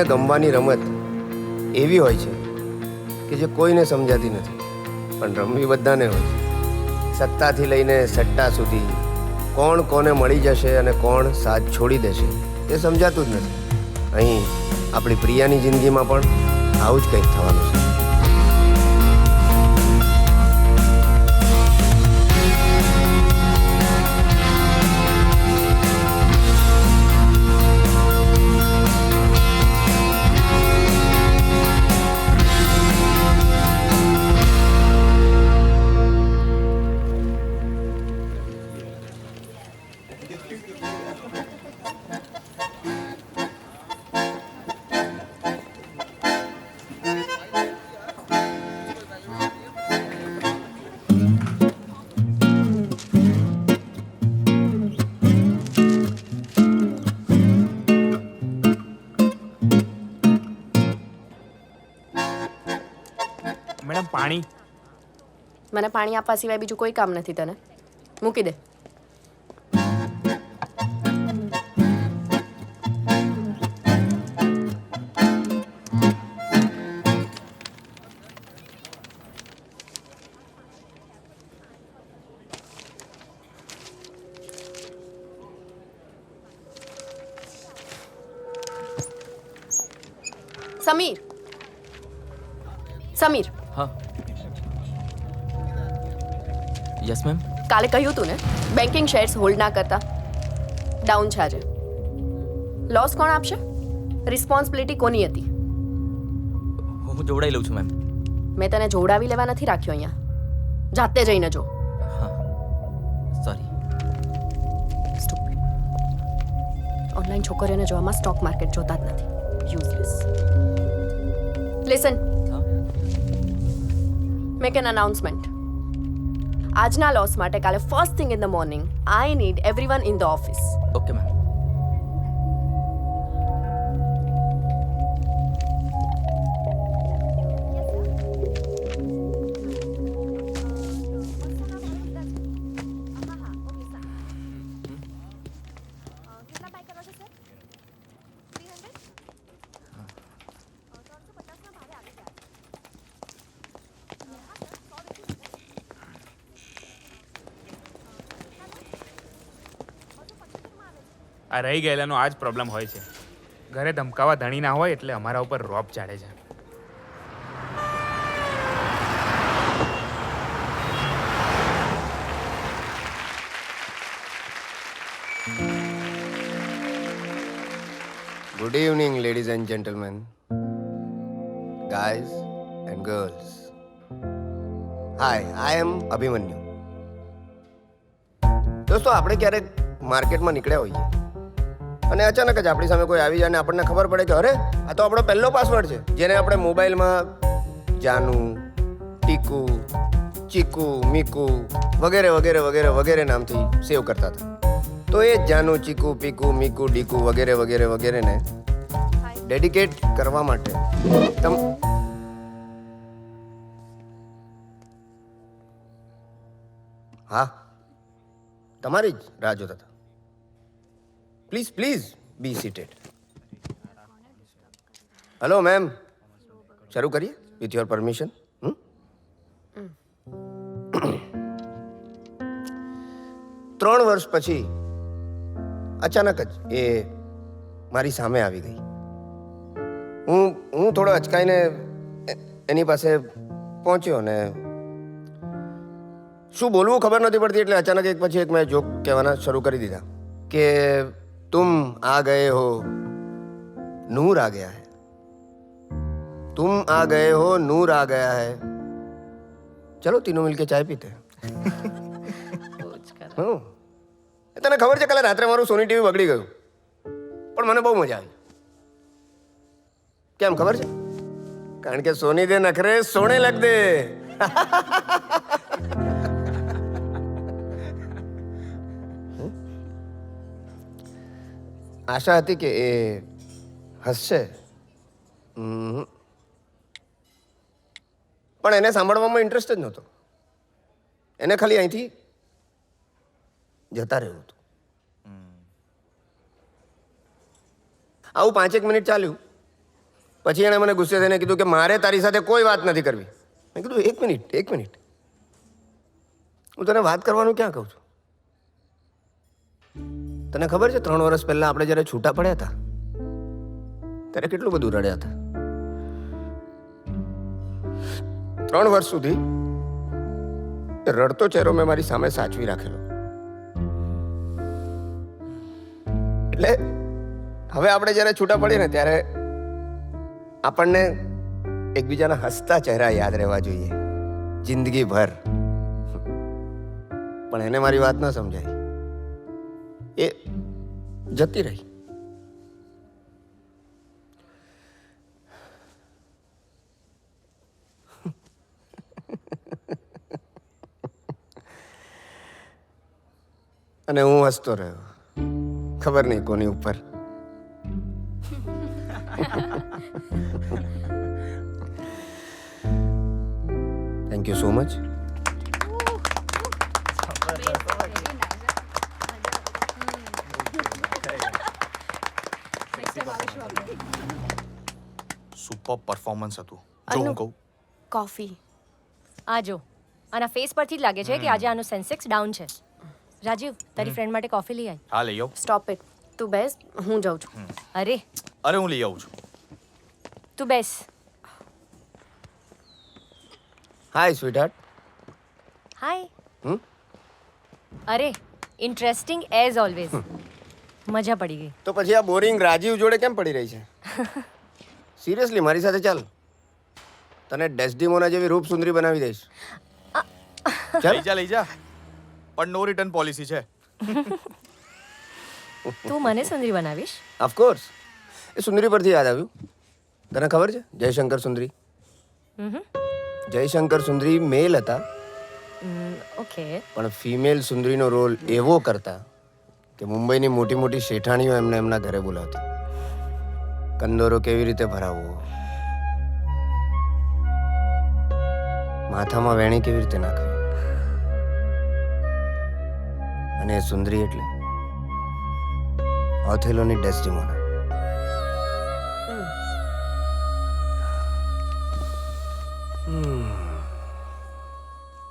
જીતીને ગમવાની રમત એવી હોય છે કે જે કોઈને સમજાતી નથી, પણ રમવી બધાને હોય છે. સત્તાથી લઈને સટ્ટા સુધી કોણ કોને મળી જશે અને કોણ સાથ છોડી દેશે એ સમજાતું જ નથી. અહીં આપણી પ્રિયાની જિંદગીમાં પણ આવું જ કંઈક થવાનું છે. મેડમ પાણી. મને પાણી આપવા સિવાય બીજું કોઈ કામ નથી તને. મૂકી દે. સમીર, સમીર. હા યસ મેમ. કાલે કહ્યું તું ને બેન્કિંગ શેર્સ હોલ્ડ ના કરતા. ડાઉન છે આજે. લોસ કોણ આપશે? રિસ્પોન્સિબિલિટી કોની હતી? હું જોડાઈ લઉં છું મેમ. મેં તને જોડાવી લેવા નથી રાખ્યો અહીંયા. જાતે જઈને જો. હા સોરી. ઓનલાઈન છોકરીઓને જોવામાં સ્ટોક માર્કેટ જોતા જ નથી. Useless. Listen. Make an announcement. આજના લોસ માટે કાલે first thing in the morning I need everyone in the office. Okay ma'am. આ રહી ગયેલાનો આ જ પ્રોબ્લેમ હોય છે. ઘરે ધમકાવા ધણી ના હોય એટલે અમારા ઉપર રોપ ચાડે છે. Good evening, ladies and gentlemen, guys and girls. Hi, I am Abhimanyu. દોસ્તો, આપણે ક્યારેક માર્કેટમાં નીકળ્યા હોઈએ અને અચાનક જ આપણી સામે કોઈ આવી જાય અને આપણને ખબર પડે કે અરે આ તો આપણો પહેલો પાસવર્ડ છે, જેને આપણે મોબાઈલમાં જાનુ, ટીકુ, ચીકુ, મીકુ વગેરે વગેરે વગેરે વગેરે નામથી સેવ કરતા હતા. તો એ જાનુ, ચીકુ, પીકુ, મીકુ, ડીકુ વગેરે વગેરે વગેરેને ડેડિકેટ કરવા માટે હા તમારી જ રાહ જોતા હતા. Please please be seated. Hello ma'am, શરૂ કરીએ વિથ યોર પરમિશન. 3 વર્ષ પછી અચાનક જ એ મારી સામે આવી ગઈ. હું થોડો અચકાઈને એની પાસે પહોંચ્યો ને શું બોલવું ખબર નથી પડતી, એટલે અચાનક એક પછી એક મેં જોક કહેવાના શરૂ કરી દીધા કે तुम आ गए हो, नूर आ गया है. तुम आ गए हो, नूर आ गया है. चलो तीनों मिलके चाय पीते हैं. તને ખબર છે કાલે રાત્રે મારું સોની ટીવી બગડી ગયું, પણ મને બહુ મજા આવી. કેમ ખબર છે? કારણ કે સોની દે નખરે સોને લગ દે. આશા હતી કે એ હસશે, પણ એને સાંભળવામાં ઇન્ટરેસ્ટ જ નહોતો. એને ખાલી અહીંથી જતા રહેવું હતું. આવું 5-1 મિનિટ ચાલ્યું પછી એણે મને ગુસ્સે થઈને કીધું કે મારે તારી સાથે કોઈ વાત નથી કરવી. મેં કીધું એક મિનિટ હું તને વાત કરવાનું ક્યાં કહું છું? તને ખબર છે 3 વર્ષ પહેલા આપણે જ્યારે છૂટા પડ્યા હતા ત્યારે કેટલું બધું રડ્યા હતા. 3 વર્ષ સુધી એ રડતો ચહેરો મેં મારી સામે સાચવી રાખેલો. એટલે હવે આપણે જ્યારે છૂટા પડીએ ને ત્યારે આપણને એકબીજાના હસતા ચહેરા યાદ રહેવા જોઈએ જિંદગીભર. પણ એને મારી વાત ન સમજાય, એ જતી રહી. અને હું હસતો રહ્યો, ખબર નહીં કોની ઉપર. Thank you so much. Super performance હતું. જો હું કહું કોફી. આ જો આના ફેસ પરથી જ લાગે છે કે આજે આનું સેન્સેક્સ ડાઉન છે. રાજીવ તારી ફ્રેન્ડ માટે કોફી લઈ આય. હા લઈ આવું. Stop it. તું બેસ, હું જાઉં છું. અરે અરે હું લઈ આવું છું. તું બેસ. હાય સ્વીટહાર્ટ. હાય. હમ? અરે ઇન્ટરેસ્ટિંગ એઝ ઓલવેઝ. મજા પડી ગઈ. તો પછી આ બોરિંગ રાજીવ જોડે કેમ પડી રહી છે? સિરિયસલી મારી સાથે ચાલ, તને ડેસ્ડિમોના જેવી રૂપ સુંદરી બનાવી દઈશ. લઈ જા લઈ જા. પણ નો રિટર્ન પોલિસી છે. તું મને સુંદરી બનાવીશ? ઓફકોર્સ. એ સુંદરી પરથી યાદ આવ્યું, તને ખબર છે જયશંકર સુંદરી? જયશંકર સુંદરી મેલ હતા, ઓકે. પણ ફિમેલ સુંદરીનો રોલ એવો કરતા કે મુંબઈની મોટી મોટી શેઠાણીઓ એમને એમના ઘરે બોલાવતી. કંદોરો કેવી રીતે ભરાવવો, માથામાં વેણી કેવી રીતે નાખવી, અને એ સુંદરી એટલે ઓથેલોની ડેસ્ડિમોના.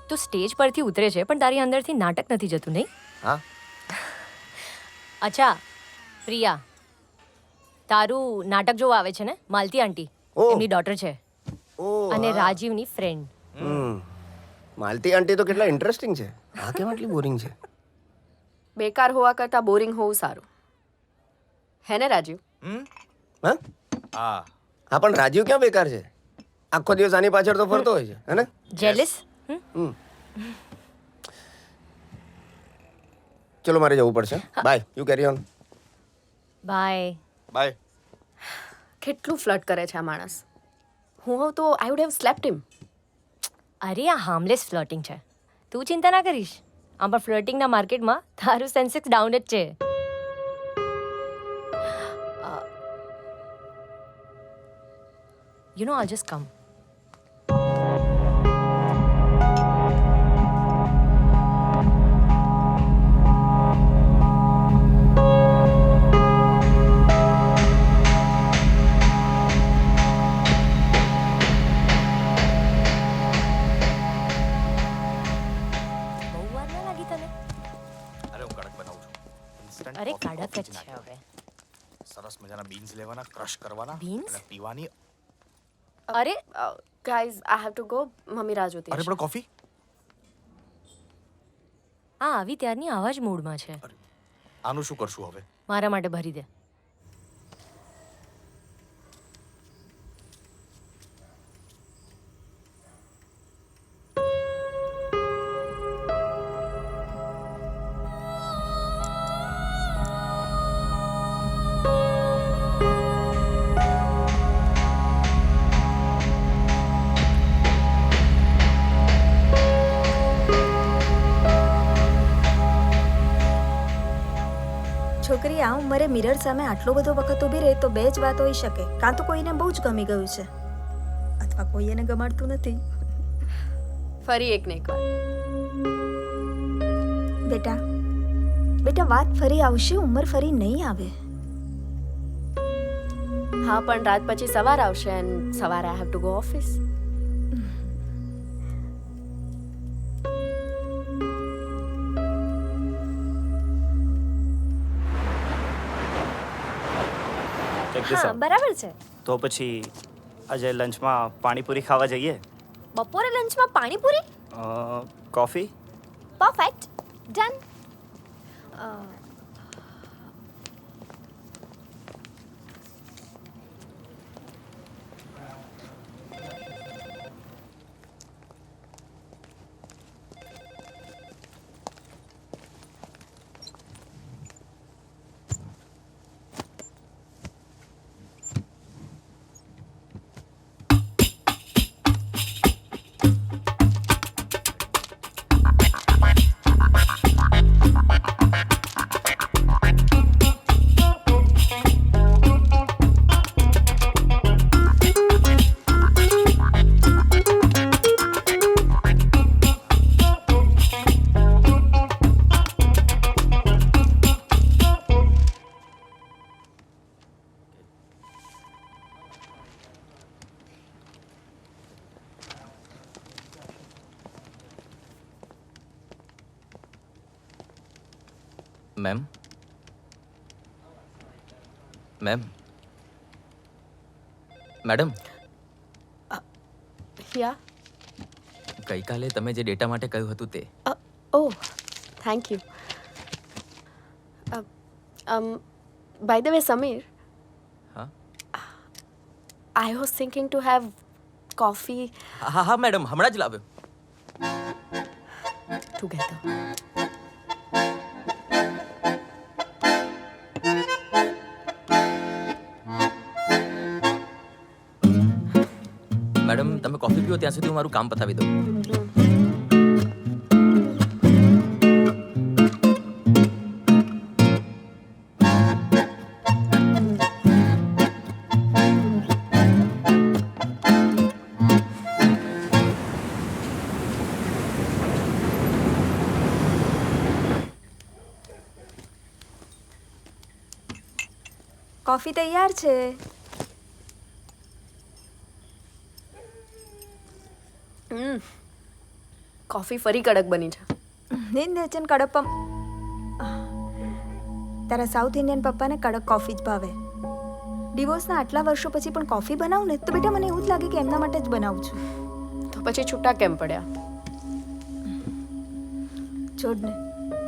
તું સ્ટેજ પરથી ઉતરે છે પણ તારી અંદરથી નાટક નથી જતું, નહીં? હા, અચ્છા પ્રિયા, તારું નાટક જોવા આવે છે ને માલતી આંટી? ઓહ. એમની ડોટર છે ઓ અને રાજીવની ફ્રેન્ડ. માલતી આંટી તો કેટલા ઇન્ટરેસ્ટિંગ છે. હા, કેમ આટલી બોરિંગ છે? બેકાર હોવા કરતાં બોરિંગ હોવું સારું. હે ને રાજીવ? હા હા હા, પણ રાજીવ ક્યાં બેકાર છે? આખો દિવસ આની પાછળ તો ફરતો હોય છે, હે ને? જેલિસ? ચલો, મારે જવું પડશે. Bye, you carry on. Bye. Bye. કેટલું ફ્લર્ટ કરે છે આ માણસ. હું હોઉં તો I would have slapped him. અરે આ હાર્મલેસ ફ્લર્ટિંગ છે, તું ચિંતા ના કરીશ. આમ પણ ફ્લર્ટિંગના માર્કેટમાં તારું સેન્સેક્સ ડાઉન જ છે. યુ નો આઈ જસ્ટ કમ. અરે હું કડક બનાવું છું. Instant અરે coffee કડક coffee જ છે નાખી. હવે. સરસ મજાના બીન્સ લેવાના, ક્રશ કરવાના Beans? અને પીવાની. અરે guys I have to go. Mummy રાહ જોતી અરે હશે. પણ કોફી. આ આવી ત્યારની આવા જ મૂડમાં છે. આનું શું કરશું હવે? મારા માટે ભરી દે. છોકરી આ ઉંમરે મિરર સામે આટલો બધો વખત ઊભી રહે તો બે જ વાત હોઈ શકે. કાં તો કોઈને બહુ જ ગમી ગયું છે અથવા કોઈ એને ગમાડતું નથી. ફરી એક ને એક વાર. બેટા બેટા વાત ફરી આવશે, ઉંમર ફરી નહીં આવે. હા પણ રાત પછી સવાર આવશે એન્ડ સવારે આઈ have to go office. Check this હા out. બરાબર છે. તો પછી આજે લંચમાં પાણીપુરી ખાવા જઈએ બપોરે લંચમાં panipuri? Coffee perfect. Done. Ma'am ma'am madam yeah ગઈકાલે તમે જે ડેટા માટે કહ્યું હતું તે oh thank you. By the way Sameer, હા I was thinking to have coffee હા હા મેડમ હમણાં જ લાવ્યો. ટુગેધર. મેડમ તમે કોફી પીઓ ત્યાં સુધી હું મારું કામ પતાવી દઉં. કોફી તૈયાર છે. કોફી ફરી કડક બની છે. નિંદેચન કડપમ તારા સાઉથ ઇન્ડિયન પપ્પાને કડક કોફી જ ભાવે. ડિવોર્સના આટલા વર્ષો પછી પણ કોફી બનાવું ને તો બેટા મને એવું જ લાગે કે એમના માટે જ બનાવું છું. તો પછી છૂટા કેમ પડ્યા? છોડ ને,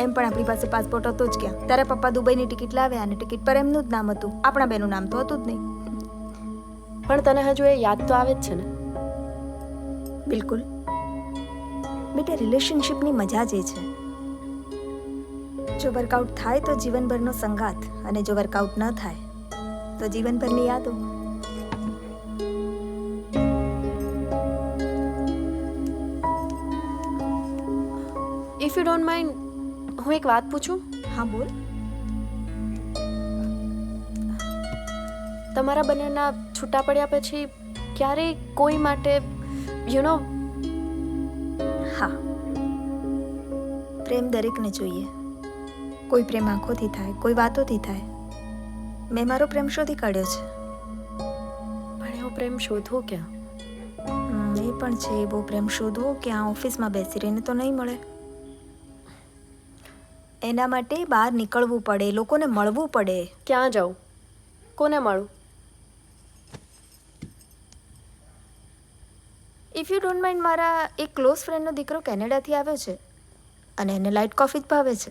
એમ પણ આપણી પાસે પાસપોર્ટ હતો જ ક્યાં. તારા પપ્પા દુબઈની ટિકિટ લાવ્યા અને ટિકિટ પર એમનું જ નામ હતું, આપણા બેનું નામ તો હતું જ નહીં. પણ તને હજુ એ યાદ તો આવે જ છે ને? બિલકુલ બેટા, રિલેશનશિપની મજા જ એ છે. જો વર્કઆઉટ થાય તો જીવનભરનો સંગાત, અને જો વર્કઆઉટ ન થાય તો જીવનભરની યાદો. ઇફ યુ ડોન્ટ માઇન્ડ, હું એક વાત પૂછું? હા બોલ. તમારા બંનેના છૂટા પડ્યા પછી ક્યારેય કોઈ માટે યુ નો હા, પ્રેમ દરેકને જોઈએ. કોઈ પ્રેમ આંખોથી થાય, કોઈ વાતોથી થાય. મેં મારો પ્રેમ શોધી કાઢ્યો છે. પણ એવો પ્રેમ શોધવો ક્યાં? એ પણ છે, એવો પ્રેમ શોધવો ક્યાં? ઓફિસમાં બેસી રહીને તો નહીં મળે. એના માટે બહાર નીકળવું પડે, લોકોને મળવું પડે. ક્યાં જાઉં? કોને મળું? ઇફ યુ ડોન્ટ માઇન્ડ, મારા એક ક્લોઝ ફ્રેન્ડનો દીકરો કેનેડાથી આવ્યો છે અને એને લાઇટ કોફી જ ભાવે છે.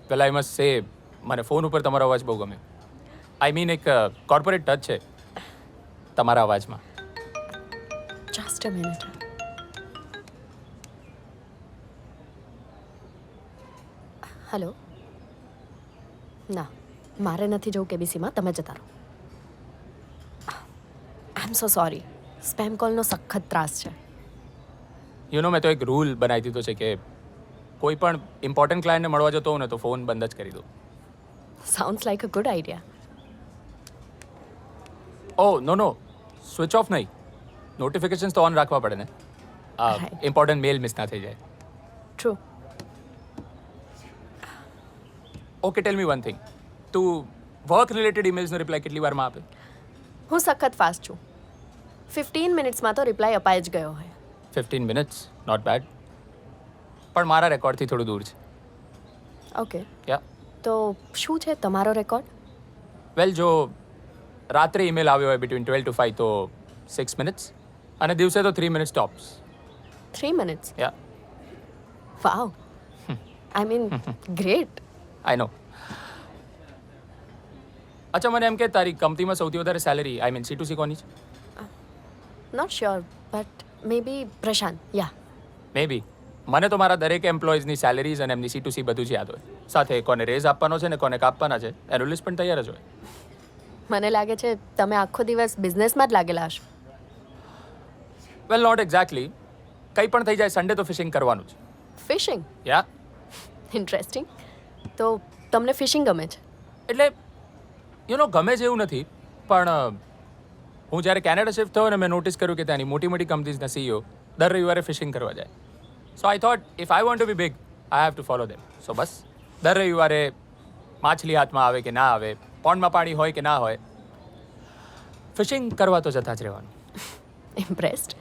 પેલા આઈ મસ્ટ સે મને ફોન ઉપર તમારો અવાજ બહુ ગમ્યો. આઈ મીન એક કોર્પોરેટ ટચ છે તમારા અવાજમાં. Just a minute. હેલો. ના, મારે નથી જવું કેબીસીમાં, તમે જતા રહો. આઈ એમ સો સોરી. સ્પેમ કોલનો સખત ત્રાસ છે. યુ નો મેં તો એક રૂલ બનાવી દીધો છે કે કોઈ પણ ઇમ્પોર્ટન્ટ ક્લાયન્ટને મળવા જતો હોઉં ને તો ફોન બંધ જ કરી દઉં. Sounds like a good idea. Oh no switch off નહીં, નોટિફિકેશન્સ તો ઓન રાખવા પડે ને. Right. ઇમ્પોર્ટન્ટ મેલ મિસ ના થઈ જાય. ટ્રુ. ઓકે ટેલ મી વન થિંગ, તું વર્ક રિલેટેડ ઇમેલ્સનો રિપ્લાય કેટલી વારમાં આપે? હું સખત ફાસ્ટ છું. 15 મિનિટ્સમાં તો રિપ્લાય અપાઈ જ ગયો હોય. 15 મિનિટ્સ નોટ બેડ, પણ મારા રેકોર્ડથી થોડું દૂર છે. ઓકે, યા તો શું છે તમારો રેકોર્ડ? વેલ, જો રાત્રે ઈમેલ આવ્યો હોય બિટવીન 12 to 5 તો 6 મિનિટ્સ, અને દિવસે તો 3 minutes tops. 3 minutes? Yeah wow, I mean great. I know. અચ્છા, મને એમ કે તારી કંપનીમાં સૌથી વધારે સેલેરી આઈ મીન C2C કોની છે? નોટ શ્યોર, બટ મે બી પ્રશાંત. યા. મે બી. મને તો મારા દરેક એમ્પ્લોઈઝની સેલેરીઝ અને એમની C2C બધું જ યાદ હોય. સાથે કોને રેઝ આપવાનો છે ને કોને કાપવાના છે એનું લિસ્ટ પણ તૈયાર જ હોય. મને લાગે છે તમે આખો દિવસ બિઝનેસમાં જ લાગેલા હશો. વેલ, નોટ એક્ઝેક્ટલી. કંઈ પણ થઈ જાય, સન્ડે તો ફિશિંગ કરવાનું જ. ફિશિંગ? યા ઇન્ટરેસ્ટિંગ. તો તમને ફિશિંગ ગમે છે? એટલે ગમે છે એવું નથી, પણ હું જ્યારે કેનેડા શિફ્ટ થયો ને મેં નોટિસ કર્યું કે ત્યાંની મોટી મોટી કંપનીઝના CEO દર રવિવારે ફિશિંગ કરવા જાય. So I thought if I want to be big I have to follow them. So બસ દર રવિવારે માછલી હાથમાં આવે કે ના આવે, પોન્ડમાં પાણી હોય કે ના હોય, ફિશિંગ કરવા તો જતા જ રહેવાનું. ઇમ્પ્રેસ્ડ.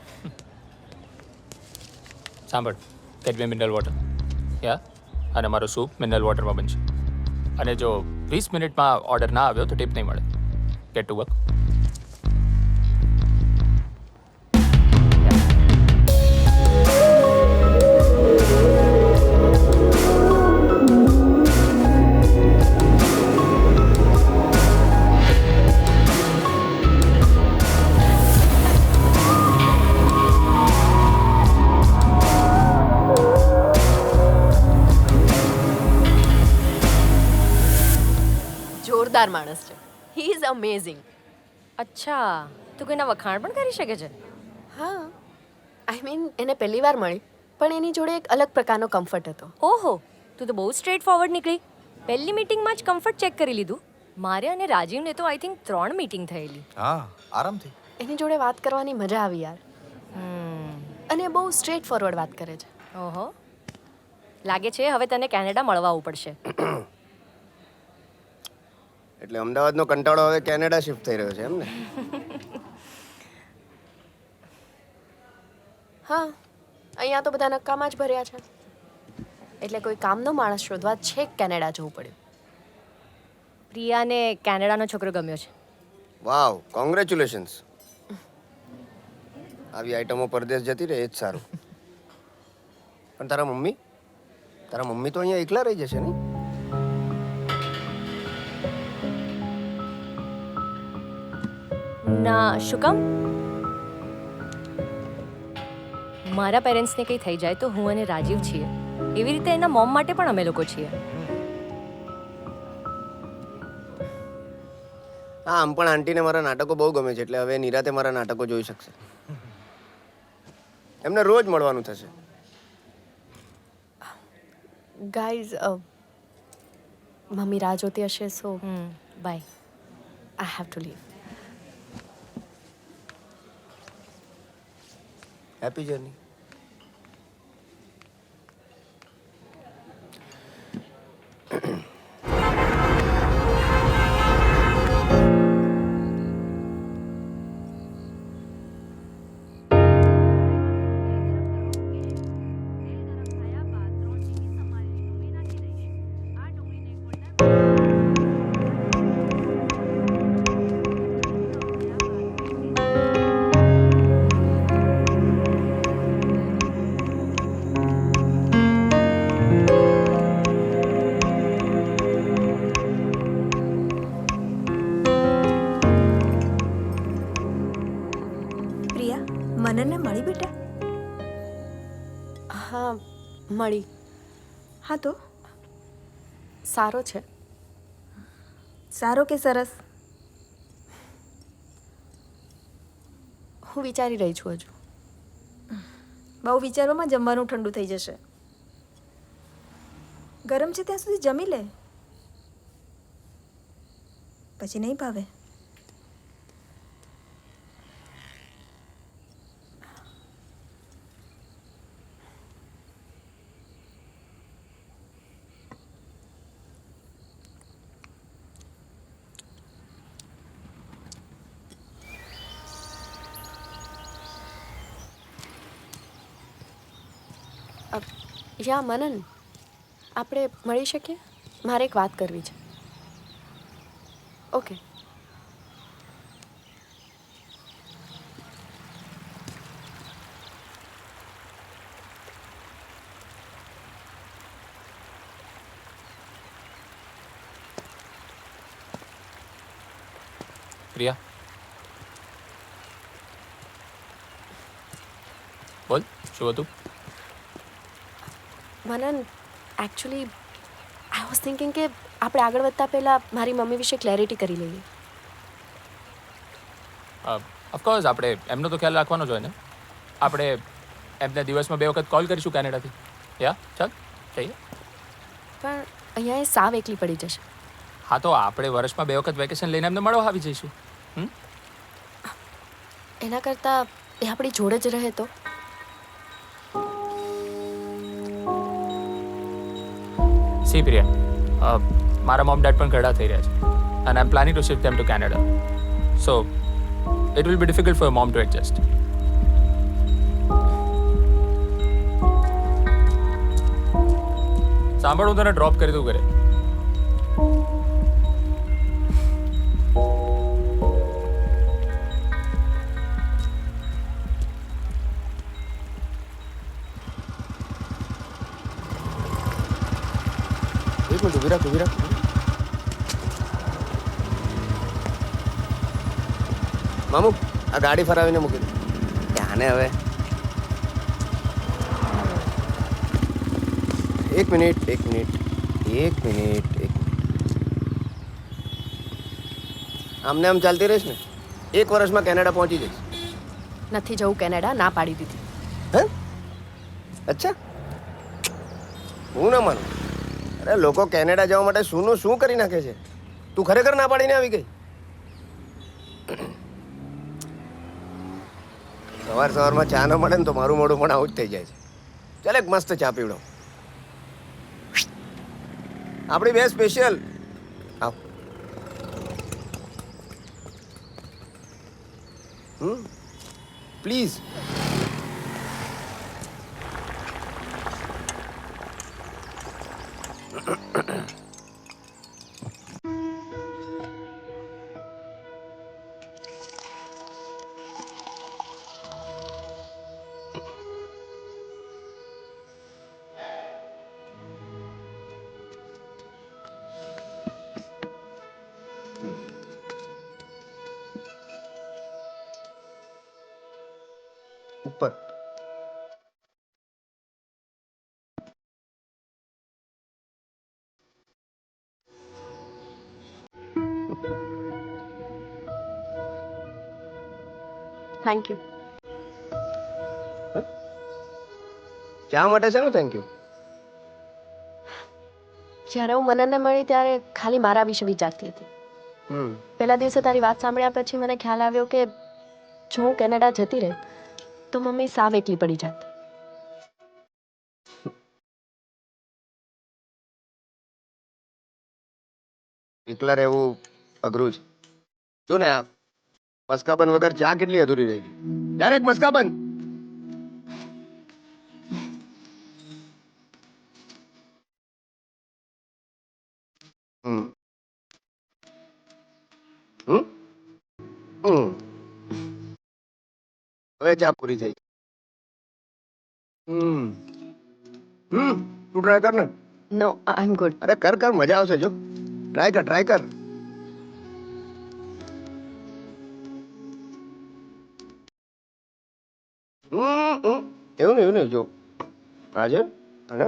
સાંભળ, ગેટ મી મિનરલ વોટર. યા, અને મારો સૂપ મિનરલ વોટરમાં બનશે. અને જો 20 મિનિટમાં ઓર્ડર ના આવ્યો તો ટિપ નહીં મળે. Get to work. જોરદાર માણસ છે. He is amazing. અચ્છા, તું કોઈના વખાણ પણ કરી શકે છે? હા, આઈ મીન એને પહેલી વાર મળી, પણ એની જોડે એક અલગ પ્રકારનો કમ્ફર્ટ હતો. ઓહો, તું તો બહુ સ્ટ્રેટ ફોરવર્ડ નીકળી. પહેલી મીટિંગમાં જ કમ્ફર્ટ ચેક કરી લીધું. મારે અને રાજીવને તો આઈ થિંક 3 મીટિંગ થયેલી. હા, આરામથી. એની જોડે વાત કરવાની મજા આવી યાર. અને બહુ સ્ટ્રેટ ફોરવર્ડ વાત કરે છે. ઓહો, લાગે છે હવે તને કેનેડા મળવા આવવું પડશે. એટલે અમદાવાદનો કંટાળો હવે કેનેડા શિફ્ટ થઈ રહ્યો છે એમ ને? હા, અહીંયા તો બધા નક્કામાં જ ભર્યા છે. એટલે કોઈ કામનો માણસ શોધવા છેક કેનેડા જવું પડ્યું. પ્રિયાને કેનેડાનો છોકરો ગમ્યો છે. વાવ, કોંગ્રેચ્યુલેશન્સ. આવી આઈટમો પરદેશ જતી રહે એ જ સારું. પણ તારા મમ્મી તો અહીંયા એકલા રહી જશે નહીં? ના, શું કામ? મારા પેરેન્ટ્સને કંઈ થઈ જાય તો હું અને રાજીવ છીએ, એવી રીતે એના મોમ માટે પણ અમે લોકો છીએ. હા, આમ પણ આંટીને મારા નાટકો બહુ ગમે છે, એટલે હવે નિરાતે મારા નાટકો જોઈ શકશે. એમને રોજ મળવાનું થશે. ગાઈઝ, મમ્મી રાહ જોતી હશે, so bye. I have to leave. Happy journey. હા મળી. હા તો સારો છે. સારો કે સરસ? હું વિચારી રહી છું હજુ. બહુ વિચારવામાં જમવાનું ઠંડુ થઈ જશે. ગરમ છે ત્યાં સુધી જમી લે, પછી નહીં ભાવે. યા મનન, આપણે મળી શકીએ? મારે એક વાત કરવી છે. ઓકે. પ્રિયા, બોલ શું હતું? મનન, એકચ્યુઅલી આઈ વોઝ થિંકિંગ કે આપણે આગળ વધતા પહેલાં મારી મમ્મી વિશે ક્લેરિટી કરી લઈએ. ઓફકોર્સ આપણે એમનો તો ખ્યાલ રાખવાનો જ હોય ને. આપણે એમને દિવસમાં 2 વખત કોલ કરીશું કેનેડાથી. યા ચાલ જઈએ. પણ અહીંયા એ સાવ એકલી પડી જશે. હા તો આપણે વર્ષમાં 2 વખત વેકેશન લઈને એમને મળવા આવી જઈશું. એના કરતાં એ આપણી જોડે જ રહે તો. સી પ્રિયા, મારા મોમ ડેડ પણ ઘરડા થઈ રહ્યા છે and I'm planning to shift them to Canada. So it will be difficult for your mom to adjust. સાંભળ, હું તને ડ્રોપ કરી દઉં ઘરે. એક મિનિટ ઊભી રાખ, ઊભી રાખ. મામુ, આ ગાડી ફરાવીને મૂકી દે. ધ્યાને હવે. એક મિનિટ, એક મિનિટ, એક મિનિટ, એક મિનિટ. આમને આમ ચાલતી રહીશ ને, 1 વર્ષમાં કેનેડા પહોંચી જઈશ. નથી જવું કેનેડા, ના પાડી દીધી. હે? અચ્છા, હું ના માનું. અરે લોકો કેનેડા જવા માટે શું શું કરી નાખે છે. તું ખરેખર ના પાડીને આવી ગઈ? સવારમાં ચા ન મળે ને તો મારું મોઢું પણ આવું જ થઈ જાય છે. ચાલ એક મસ્ત ચા પીવડો. આપણી બે સ્પેશિયલ. આવ. પ્લીઝ. ઉપર. Thank you. ચા માટે છે ને થેન્ક યુ. જ્યારે હું મનનને મળી ત્યારે ખાલી મારા વિશે વિચારતી હતી. પહેલા દિવસે તારી વાત સાંભળ્યા પછી મને ખ્યાલ આવ્યો કે જો હું કેનેડા જતી રહે તો મમ્મી સાવ એકલી પડી જાત. એકલા રહેવું અઘરું છે. જો ને આ મસ્કાબન વગર ચા કેટલી અધૂરી રહી ગઈ. ડાયરેક્ટ મસ્કાબન. હમ હમ હમ હવે ચા પૂરી થઈ. તું ટ્રાય કર ને. નો, આઈ એમ ગુડ. અરે કર કર, મજા આવશે. જો ટ્રાય કર, ટ્રાય કર. એવું ને જો હાજર અને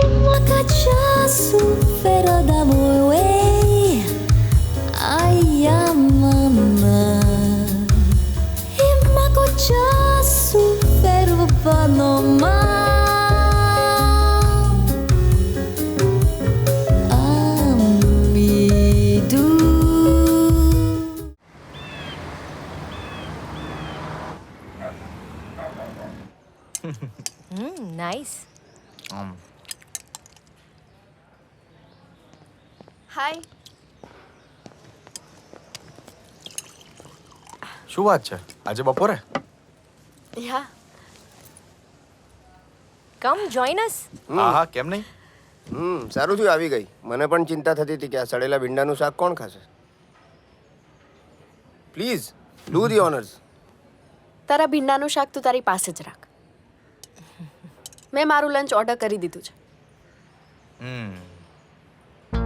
Uma cachaço fera da moe ai amana Uma cachaço fera panoma Amidu nice. Hi. શું વાત છે આજે બપોરે? Yeah come join us. હા હા, કેમ નહીં? સારું થયું આવી ગઈ. મને પણ ચિંતા થતી હતી કે આ સડેલા ભીંડાનું શાક કોણ ખાશે. Please do the honours. તારા ભીંડાનું શાક તું તારી પાસે જ રાખ. મેં મારું લંચ ઓર્ડર કરી દીધું છે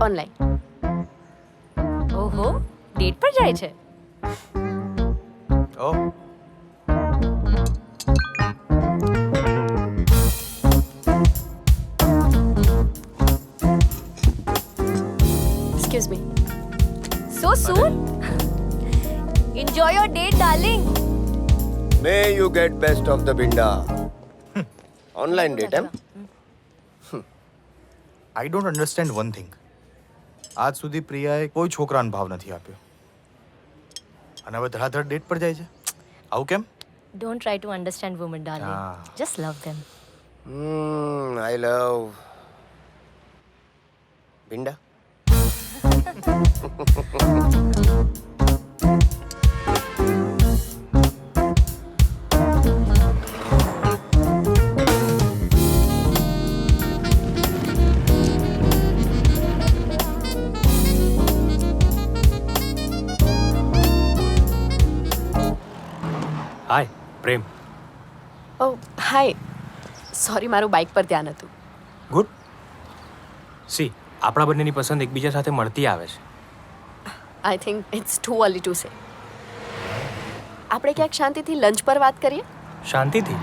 ઓનલાઈન. ઓહો, ડેટ પર જાય છે. Oh excuse me. So soon. Enjoy your date darling. May you get best of the ભીંડા. ઓનલાઈન ડેટ એમ? I don't understand one thing. આજ સુધી પ્રિયાએ કોઈ છોકરાનો ભાવ નથી આપ્યો અને હવે ધડાધડ ડેટ પર જાય છે. આવું કેમ? Don't try to understand woman darling. હા. જસ્ટ લવ ધેમ. આઈ લવ ભીંડા. હાય પ્રેમ. ઓ હાય. સોરી, મારું બાઇક પર ધ્યાન હતું. ગુડ. સી, આપણા બંનેની પસંદ એકબીજા સાથે મળતી આવે છે. I think it's too early to say. આપણે ક્યાંક શાંતિથી લંચ પર વાત કરીએ. શાંતિથી?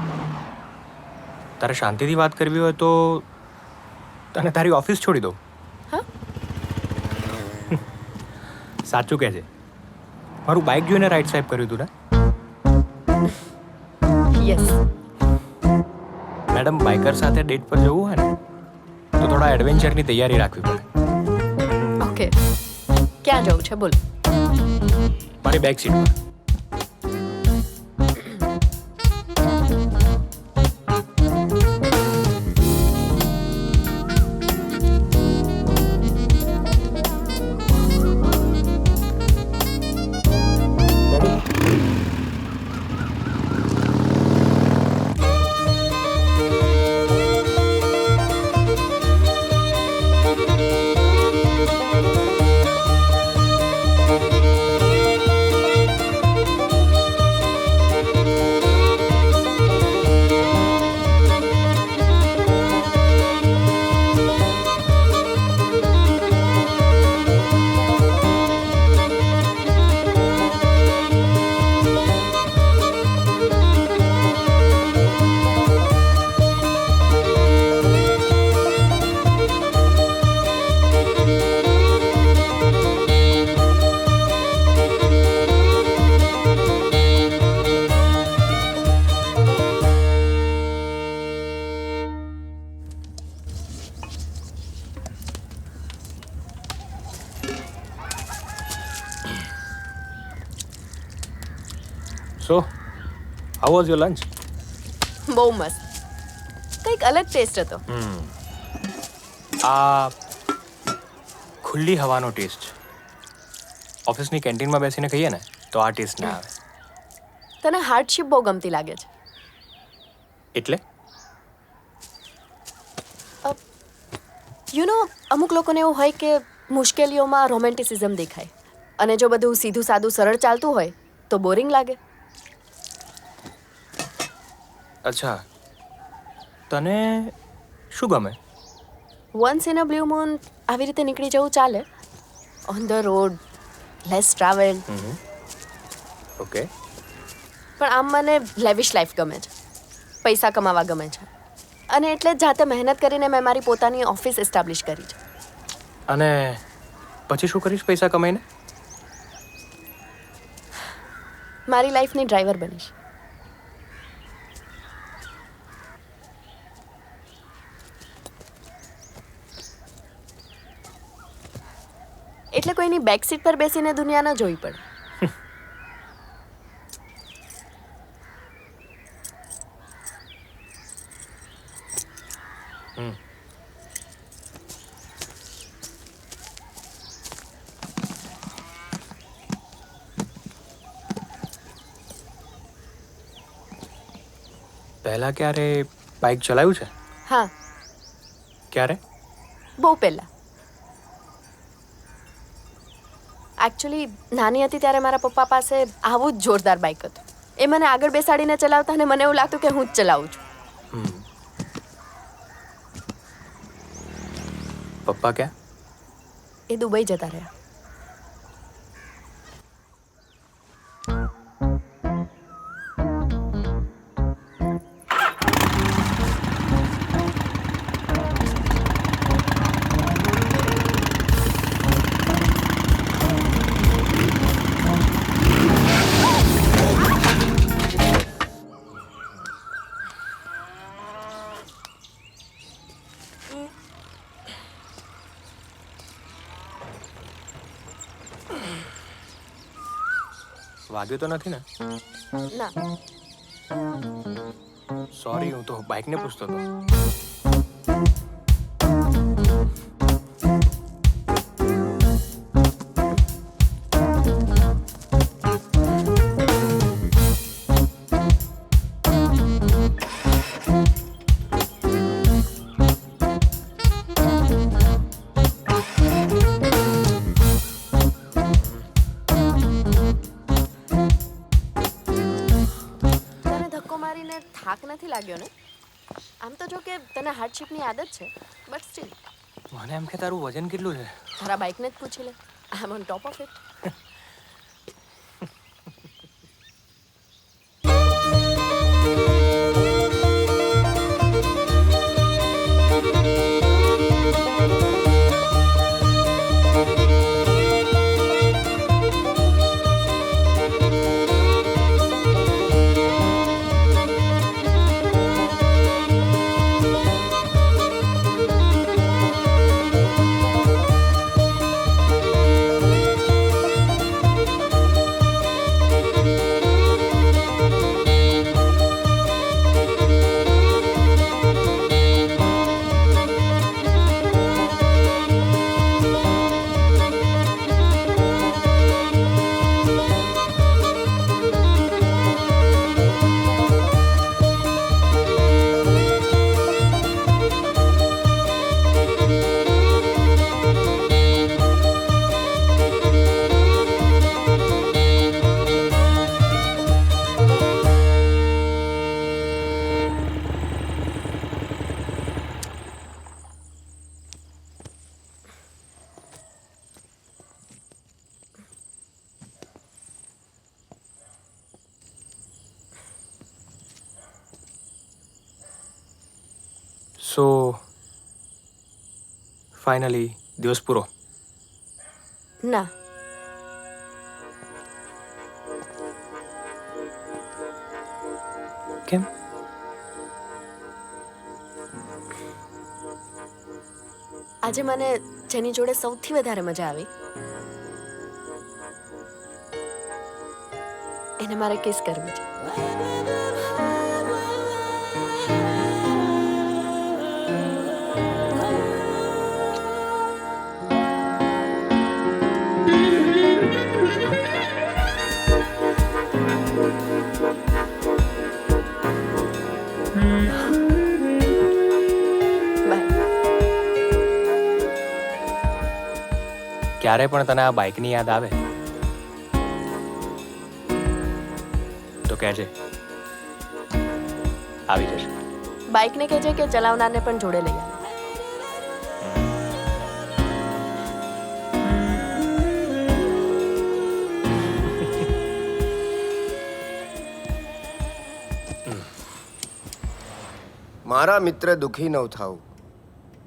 તારે શાંતિથી વાત કરવી હોય તો તને તારી ઓફિસ છોડી દઉં. હા? સાચું કહે છે. મારું બાઇક જોઈને રાઈટ સ્વાઇપ કર્યું હતું ને? યસ. મેડમ, બાઇકર સાથે ડેટ પર જવું હોય ને તો થોડા એડવેન્ચરની તૈયારી રાખવી પડે. ઓકે. ક્યાં જવું છે બોલ. મારી બેક સીટમાં. So how was your lunch? બહુ મસ્ત. કંઈક અલગ ટેસ્ટ હતો. આ ખુલ્લી હવાનો ટેસ્ટ છે. ઓફિસની કેન્ટીનમાં બેસીને ખાઈએ ને તો આ ટેસ્ટ ના આવે. તને હાર્ડશિપ બહુ ગમતી લાગે છે. એટલે યુ નો, અમુક લોકોને એવું હોય કે મુશ્કેલીઓમાં રોમેન્ટિસિઝમ દેખાય. અને જો બધું સીધું સાદું સરળ ચાલતું હોય તો બોરિંગ લાગે. અચ્છા, તને શું ગમે? Once in a blue moon આવી રીતે નીકળી જવું ચાલે. On the road, less travel. Okay. પણ આમ મને લેવિશ લાઈફ ગમે છે, પૈસા કમાવા ગમે છે, અને એટલે જ જાતે મહેનત કરીને મેં મારી પોતાની ઓફિસ એસ્ટાબ્લિશ કરી છે. અને પછી શું કરીશ પૈસા કમાઈને? મારી લાઈફની ડ્રાઈવર બનીશ. એટલે કોઈની બેક સીટ પર બેસીને દુનિયા ન જોવી પડે. પહેલા ક્યારે બાઇક ચલાવ્યું છે? હા, ક્યારે? બહુ પહેલાં. એકચ્યુઅલી નાની હતી ત્યારે મારા પપ્પા પાસે આવું જ જોરદાર બાઇક હતું. એ મને આગળ બેસાડીને ચલાવતા અને મને એવું લાગતું કે હું જ ચલાવું છું. પપ્પા ક્યાં? એ દુબઈ જતા રહ્યા. વાગ્યું તો નથી ને? ના, સોરી, હું તો બાઇકને પૂછતો હતો. થાક નથી લાગ્યો ને? આમ તો જો કે તને હાર્ડશીપની આદત છે, બટ સ્ટીલ. મને એમ કે તારું વજન કેટલું છે? તારા બાઇકને જ પૂછી લે. I am on top of it. So finally દિવસ પૂરો? ના, કેમ? આજે મને જેની જોડે સૌથી વધારે મજા આવી એને મારે કિસ કરવી છે. ક્યારે પણ તને આ બાઇકની યાદ આવે તો કહેજે, આવી જશે. બાઇકને કહેજે કે ચલાવનારને પણ જોડે લઈ આવે. મારા મિત્ર દુઃખી ન થાવ,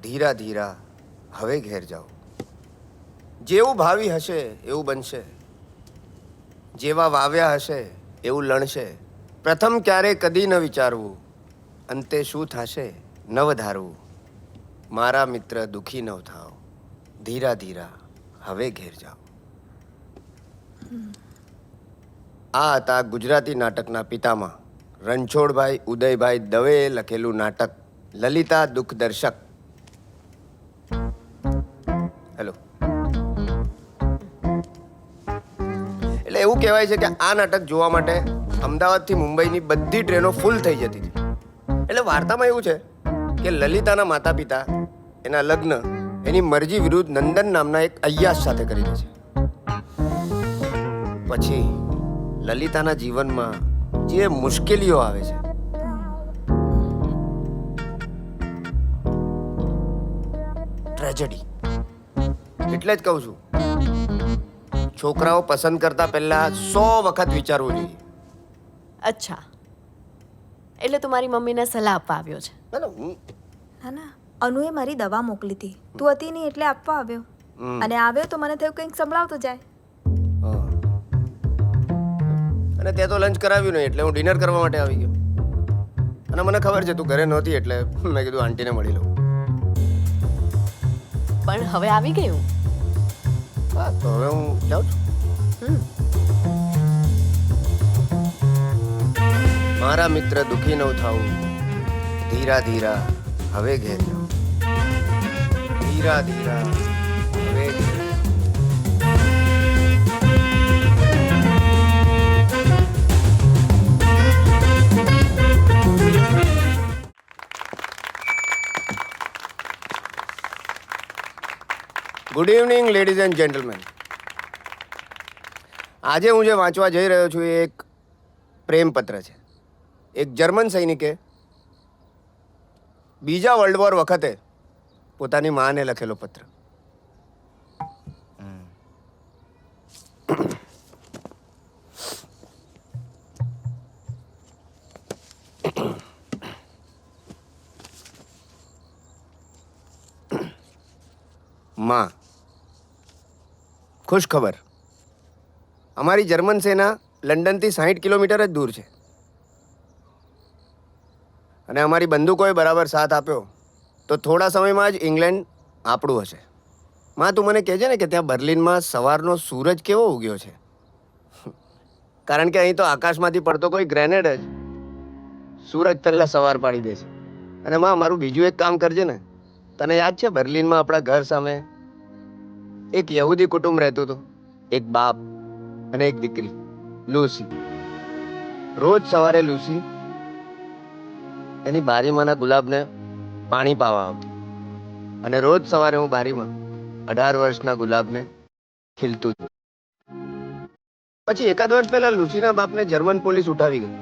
ધીરા ધીરા હવે ઘેર જાઓ. જેવું ભાવિ હશે એવું બનશે, જેવા વાવ્યા હશે એવું લણશે. પ્રથમ ક્યારે કદી ન વિચારવું, અંતે શું થશે ન વધારવું. મારા મિત્ર દુઃખી ન થાવ, ધીરા ધીરા હવે ઘેર જાઓ. આ હતા ગુજરાતી નાટકના પિતામાં રણછોડભાઈ ઉદયભાઈ દવેએ લખેલું નાટક લલિતા દુઃખદર્શક. હેલો. એટલે એવું કહેવાય છે કે આ નાટક જોવા માટે અમદાવાદથી મુંબઈની બધી ટ્રેનો ફૂલ થઈ જતી હતી. એટલે વાર્તામાં એવું છે કે લલિતાના માતા પિતા એના લગ્ન એની મરજી વિરુદ્ધ નંદન નામના એક અય્યાશ સાથે કરી દે છે. પછી લલિતાના જીવનમાં જે મુશ્કેલીઓ આવે છે, ટ્રેજેડી. એટલે જ કહું છું, છોકરાઓ પસંદ કરતા પહેલા 100 વખત વિચારવું જોઈએ. અચ્છા, એટલે તું મારી મમ્મીને સલાહ આપવા આવ્યો છે. ના, ના, હું- હા ના, અનુએ મારી દવા મોકલી હતી, તું હતી નહીં એટલે આપવા આવ્યો. અને આવ્યો તો મને થયું કંઈક સંભળાવતો જાય. હા. અને તે તો લંચ કરાવ્યું નહીં એટલે હું ડિનર કરવા માટે આવી ગયો. અને મને ખબર છે તું ઘરે નહોતી એટલે મેં કીધું આંટીને મળી લઉં. પણ હવે આવી ગયું. હા, તો હવે હું જાઉં છું. મારા મિત્ર દુઃખી ન થાવું, ધીરા ધીરા હવે ઘેર જાઓ. ધીરા ધીરા હવે ઘેર જાઓ. Good evening ladies and gentleman. આજે હું જે વાંચવા જઈ રહ્યો છું એ એક પ્રેમપત્ર છે. એક જર્મન સૈનિકે બીજા વર્લ્ડ વોર વખતે પોતાની માને લખેલો પત્ર. માં, ખુશ ખબર, અમારી જર્મન સેના લંડનથી 60 કિલોમીટર જ દૂર છે અને અમારી બંદૂકોએ બરાબર સાથ આપ્યો તો થોડા સમયમાં જ ઇંગ્લેન્ડ આપણું હશે. માં, તું મને કહેજે ને કે ત્યાં બર્લિનમાં સવારનો સૂરજ કેવો ઉગ્યો છે. કારણ કે અહીં તો આકાશમાંથી પડતો કોઈ ગ્રેનેડ જ સૂરજ પહેલા સવાર પાડી દે છે. અને માં, મારું બીજું એક કામ કરજે ને. તને યાદ છે બર્લિનમાં આપણા ઘર સામે એક યહૂદી કુટુંબ રહેતું હતું, એક બાપ અને એક દીકરી, લુસી. રોજ સવારે લુસી એની બારીમાંના ગુલાબને પાણી પાવા આવતી અને રોજ સવારે હું બારીમાં 18 વર્ષના ગુલાબને ખીલતું જોઉં. પછી એકાદ વર્ષ પહેલા લુસીના બાપને જર્મન પોલીસ ઉઠાવી ગઈ.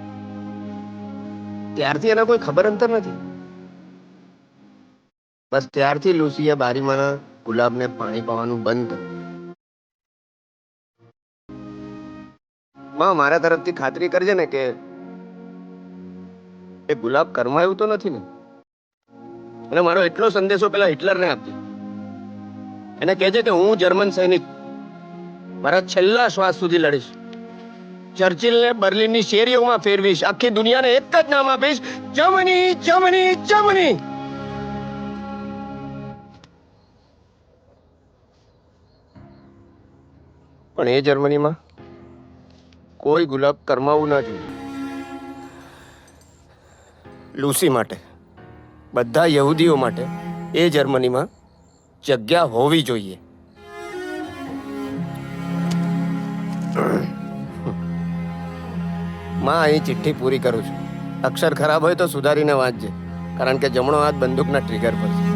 ત્યારથી એને કોઈ ખબર અંતર નથી. બસ ત્યારથી લુસીએ બારીમાંના ગુલાબને પાણી પાવાનું બંધ કર્યું. માં, મારા તરફથી ખાતરી કરજે ને કે એ ગુલાબ કરમાયું તો નથી ને. અને મારો એટલો સંદેશો પેલા હિટલરને આપજે. એને કહેજે કે હું જર્મન સૈનિક મારા છેલ્લા શ્વાસ સુધી લડીશ. ચર્ચિલને બર્લિનની શેરીઓમાં ફેરવીશ. આખી દુનિયાને એક જ નામ આપીશ, જર્મની, જર્મની, જર્મની. પણ એ જર્મનીમાં કોઈ ગુલાબ કરમાવું ના જોઈએ. લુસી માટે, બધા યહૂદીઓ માટે એ જર્મનીમાં જગ્યા હોવી જોઈએ. માં, અહીં ચિઠ્ઠી પૂરી કરું છું. અક્ષર ખરાબ હોય તો સુધારીને વાંચજે, કારણ કે જમણો હાથ બંદૂકના ટ્રિગર પર છે.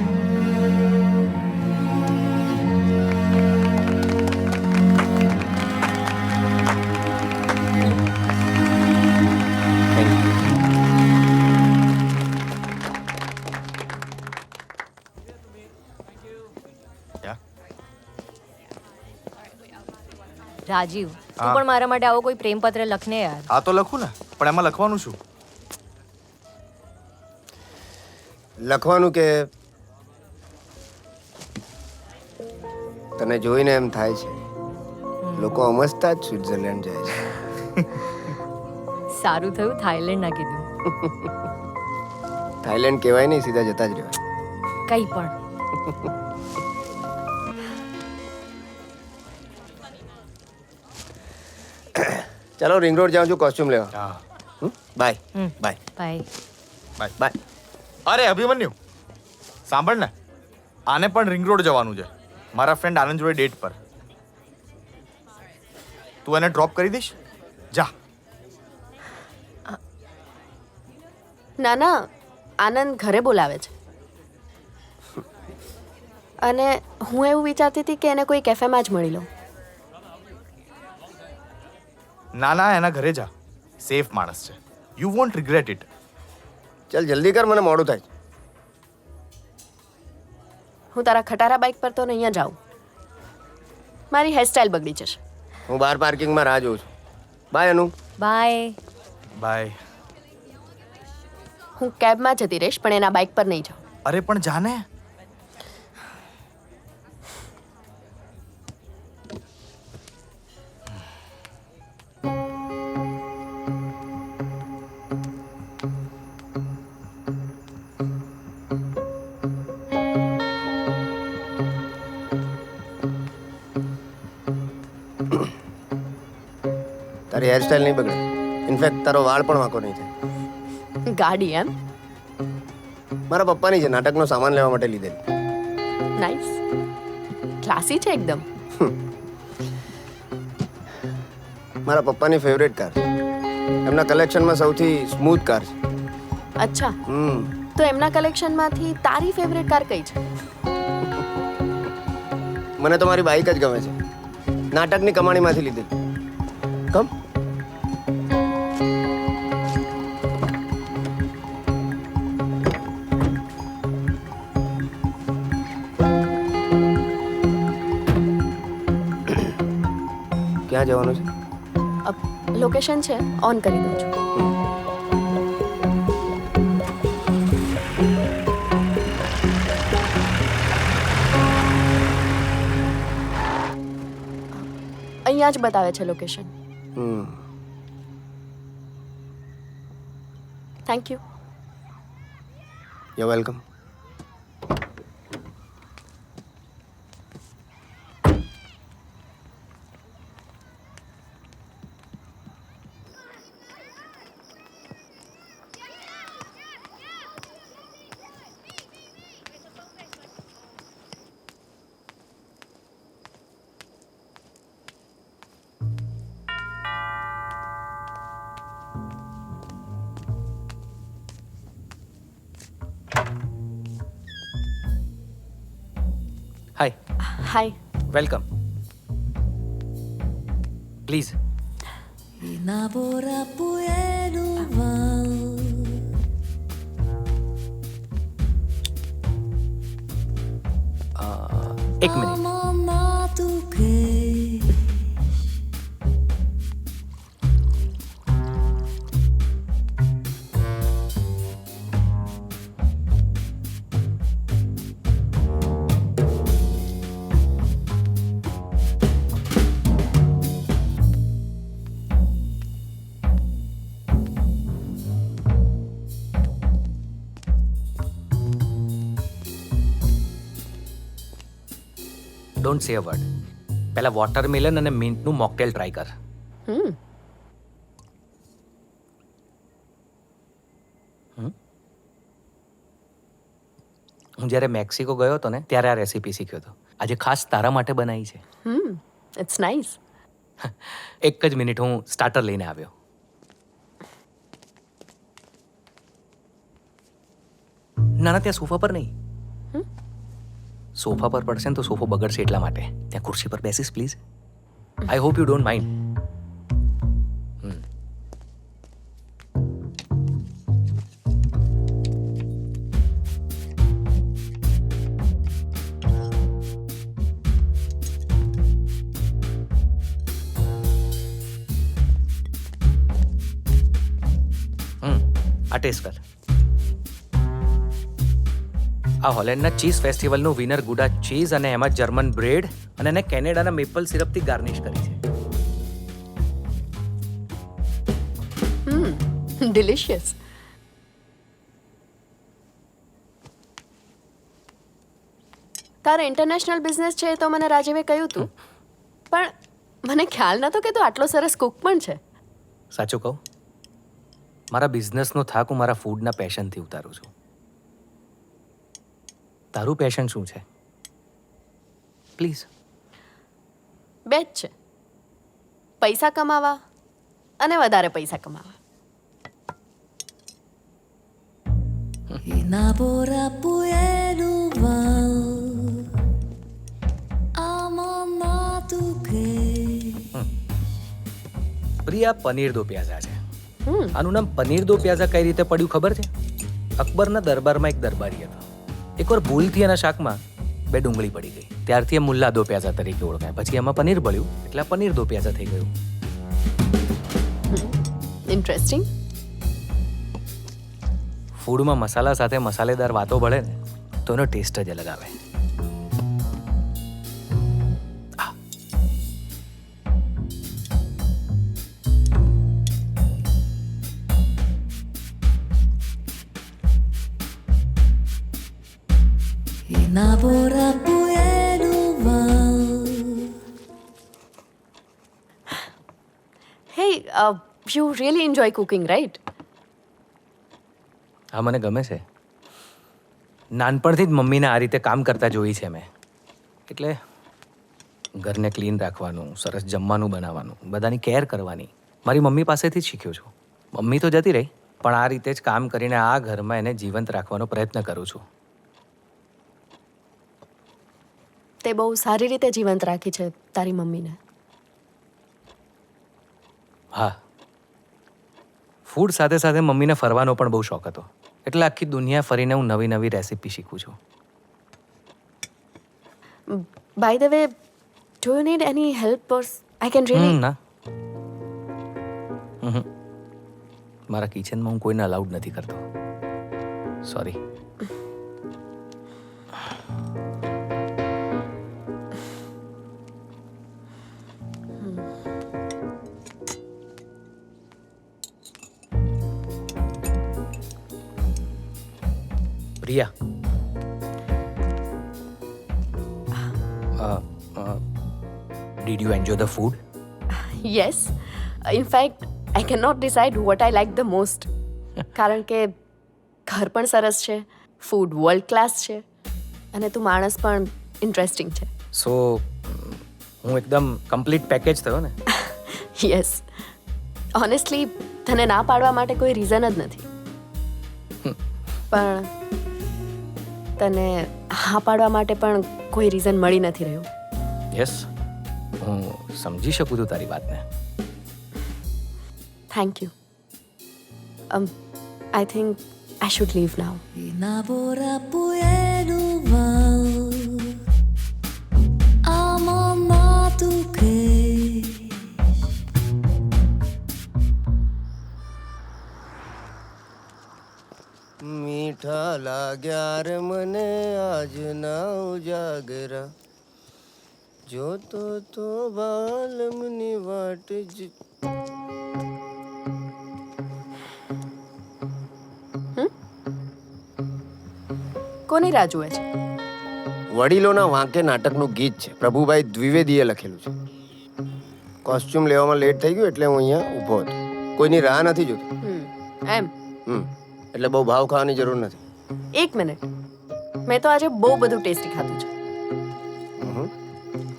રાજીવ તું હા. પણ મારા માટે આવો કોઈ પ્રેમ પત્ર લખને યાર. આ તો લખું ને, પણ એમાં લખવાનું શું? લખવાનું કે તને જોઈને એમ થાય છે લોકો અમસ્તા જ સ્વિટ્ઝરલેન્ડ જાય છે. સારું થયું થાઈલેન્ડ ના કીધું. થાઈલેન્ડ કહેવાય નહીં, સીધા જતા જ રહેવાય. કંઈ પણ. ચાલો રિંગ રોડ જાઉં છું કોસ્ટ્યુમ લેવા. હા. Bye hmm. Bye bye. Bye. અરે અભિમન્યુ, સાંભળ ને, આને પણ રિંગ રોડ જવાનું છે મારા ફ્રેન્ડ આનંદ જોડે ડેટ પર. તું એને ડ્રોપ કરી દઈશ? જા. ના ના, આનંદ ઘરે બોલાવે છે. અને હું એવું વિચારતી હતી કે એને કોઈ કેફેમાં જ મળી લઉં. ના ના, એના ઘરે જા. સેફ માણસ છે. You want regret it. ચાલ જલ્દી કર, મને મોડું થાય છે. હું તારા ખટારા બાઇક પર તો નહીં જાઉં. મારી હેરસ્ટાઈલ બગડી જશે. હું બહાર પાર્કિંગમાં રાહ જોઉં છું. બાય અનુ. બાય. બાય. હું કેબમાં જતી રહીશ પણ એના બાઇક પર નહીં જાઉં. અરે પણ જાને. તારી હેરસ્ટાઈલ નહીં બગડે. ઇનફેક્ટ તારો વાળ પણ વાંકો નહીં થાય. ગાડી એમ? મારા પપ્પાની છે, નાટકનો સામાન લેવા માટે લીધેલી. નાઇસ. ક્લાસી છે એકદમ. મારા પપ્પાની ફેવરેટ કાર છે. એમના કલેક્શનમાં સૌથી સ્મૂથ કાર છે. અચ્છા, તો એમના કલેક્શનમાંથી તારી ફેવરેટ કાર કઈ છે? મને તો મારી બાઇક જ ગમે છે. નાટકની કમાણીમાંથી લીધેલી. કમ. ક્યાં જવાનું છે? લોકેશન છે, ઓન કરી દઉં છું. અહીંયા જ બતાવે છે location. Thank you. You welcome. Hi, hi. Welcome. Please. એક minute. Don't say a word. પહેલા વોટરમેલન અને મિન્ટનું મોકટેલ ટ્રાય કર. હું જ્યારે મેક્સિકો ગયો હતો ને ત્યારે આ રેસીપી શીખ્યો હતો. આજે ખાસ તારા માટે બનાવી છે. It's nice. એક જ મિનિટ, હું સ્ટાર્ટર લઈને આવ્યો. ના ના, ત્યાં સોફા પર નહીં. સોફા પર પડશે ને તો સોફો બગડશે, એટલા માટે ત્યાં ખુરશી પર બેસીશ please. I hope you don't mind. આ ટેસ્ટ કર. આ હોલેન્ડના ચીઝ ફેસ્ટિવલનું વિનર ગુડા ચીઝ અને એમાં જર્મન બ્રેડ અને એને કેનેડાના મેપલ સિરપથી ગાર્નિશ કરી છે. ડિલિશિયસ. તારે ઇન્ટરનેશનલ બિઝનેસ છે તો મને રાજીવે કહ્યું તું, પણ મને ખ્યાલ નહોતો કે તું આટલો સરસ કુક પણ છે. સાચું કહું, મારા બિઝનેસનો થાક હું મારા ફૂડના પેશનથી ઉતારું છું. તારું પેશન શું છે? પ્લીઝ. બે જ છે, પૈસા કમાવા અને વધારે પૈસા કમાવા. પ્રિયા, પનીર દો પ્યાઝા છે. આનું નામ પનીર દો પ્યાઝા કઈ રીતે પડ્યું ખબર છે? અકબરના દરબારમાં એક દરબારી હતો. એકવાર ભૂલથી એના શાકમાં 2 ડુંગળી પડી ગઈ. ત્યારથી એ મુલ્લા દો પ્યાઝા તરીકે ઓળખાય. પછી એમાં પનીર ભળ્યું એટલે પનીર દો પ્યાઝા થઈ ગયું. ઇન્ટરેસ્ટિંગ. ફૂડમાં મસાલા સાથે મસાલેદાર વાતો ભળે ને તો એનો ટેસ્ટ જ અલગ આવે. હે, you really enjoy cooking, right? હા, મને ગમે છે. નાનપણથી જ મમ્મીને આ રીતે કામ કરતા જોઈ છે મેં. એટલે ઘરને ક્લીન રાખવાનું, સરસ જમવાનું બનાવવાનું, બધાની કેર કરવાની મારી મમ્મી પાસેથી જ શીખ્યો છું. મમ્મી તો જતી રહી, પણ આ રીતે જ કામ કરીને આ ઘરમાં એને જીવંત રાખવાનો પ્રયત્ન કરું છું. તે બહુ સારી રીતે જીવંત રાખી છે તારી મમ્મીને. હા, ફૂડ સાથે સાથે મમ્મીને ફરવાનો પણ બહુ શોખ હતો. એટલે આખી દુનિયા ફરીને હું નવી નવી રેસીપી શીખું છું. By the way, do you need any help or I can really? ના, મારા કિચનમાં હું કોઈને અલાઉડ નથી કરતો. Sorry. Priya, did you enjoy the food? Yes. In fact I can not decide what I like the most. કારણ કે ઘર પણ સરસ છે, ફૂડ વર્લ્ડ ક્લાસ છે, અને તું માણસ પણ ઇન્ટરેસ્ટિંગ છે. સો હું એકદમ કમ્પ્લીટ પેકેજ થયો ને? યસ. ઓનેસ્ટલી તને ના પાડવા માટે કોઈ રીઝન જ નથી, પણ તને હા પાડવા માટે પણ કોઈ રીઝન મળી નથી રહ્યું. યસ, હું સમજી શકું છું તારી વાતને. Thank you. I think I should leave now. મીઠા લાગ્યા રે મને આજના ઉજાગરા, જોતો તો બાલમની વાટ જ. કોની રાહ જુએ છે? વડીલોના વાંકે નાટકનું ગીત છે, પ્રભુભાઈ દ્વિવેદીએ લખેલું છે. કોસ્ચ્યુમ લેવામાં લેટ થઈ ગયું એટલે હું અહીંયા ઊભો હતો. કોઈની રાહ નથી જોતો. એમ? એટલે બહુ ભાવ ખાવાની જરૂર નથી. એક મિનિટ, મેં તો આજે બહુ બધું ટેસ્ટી ખાધું છે,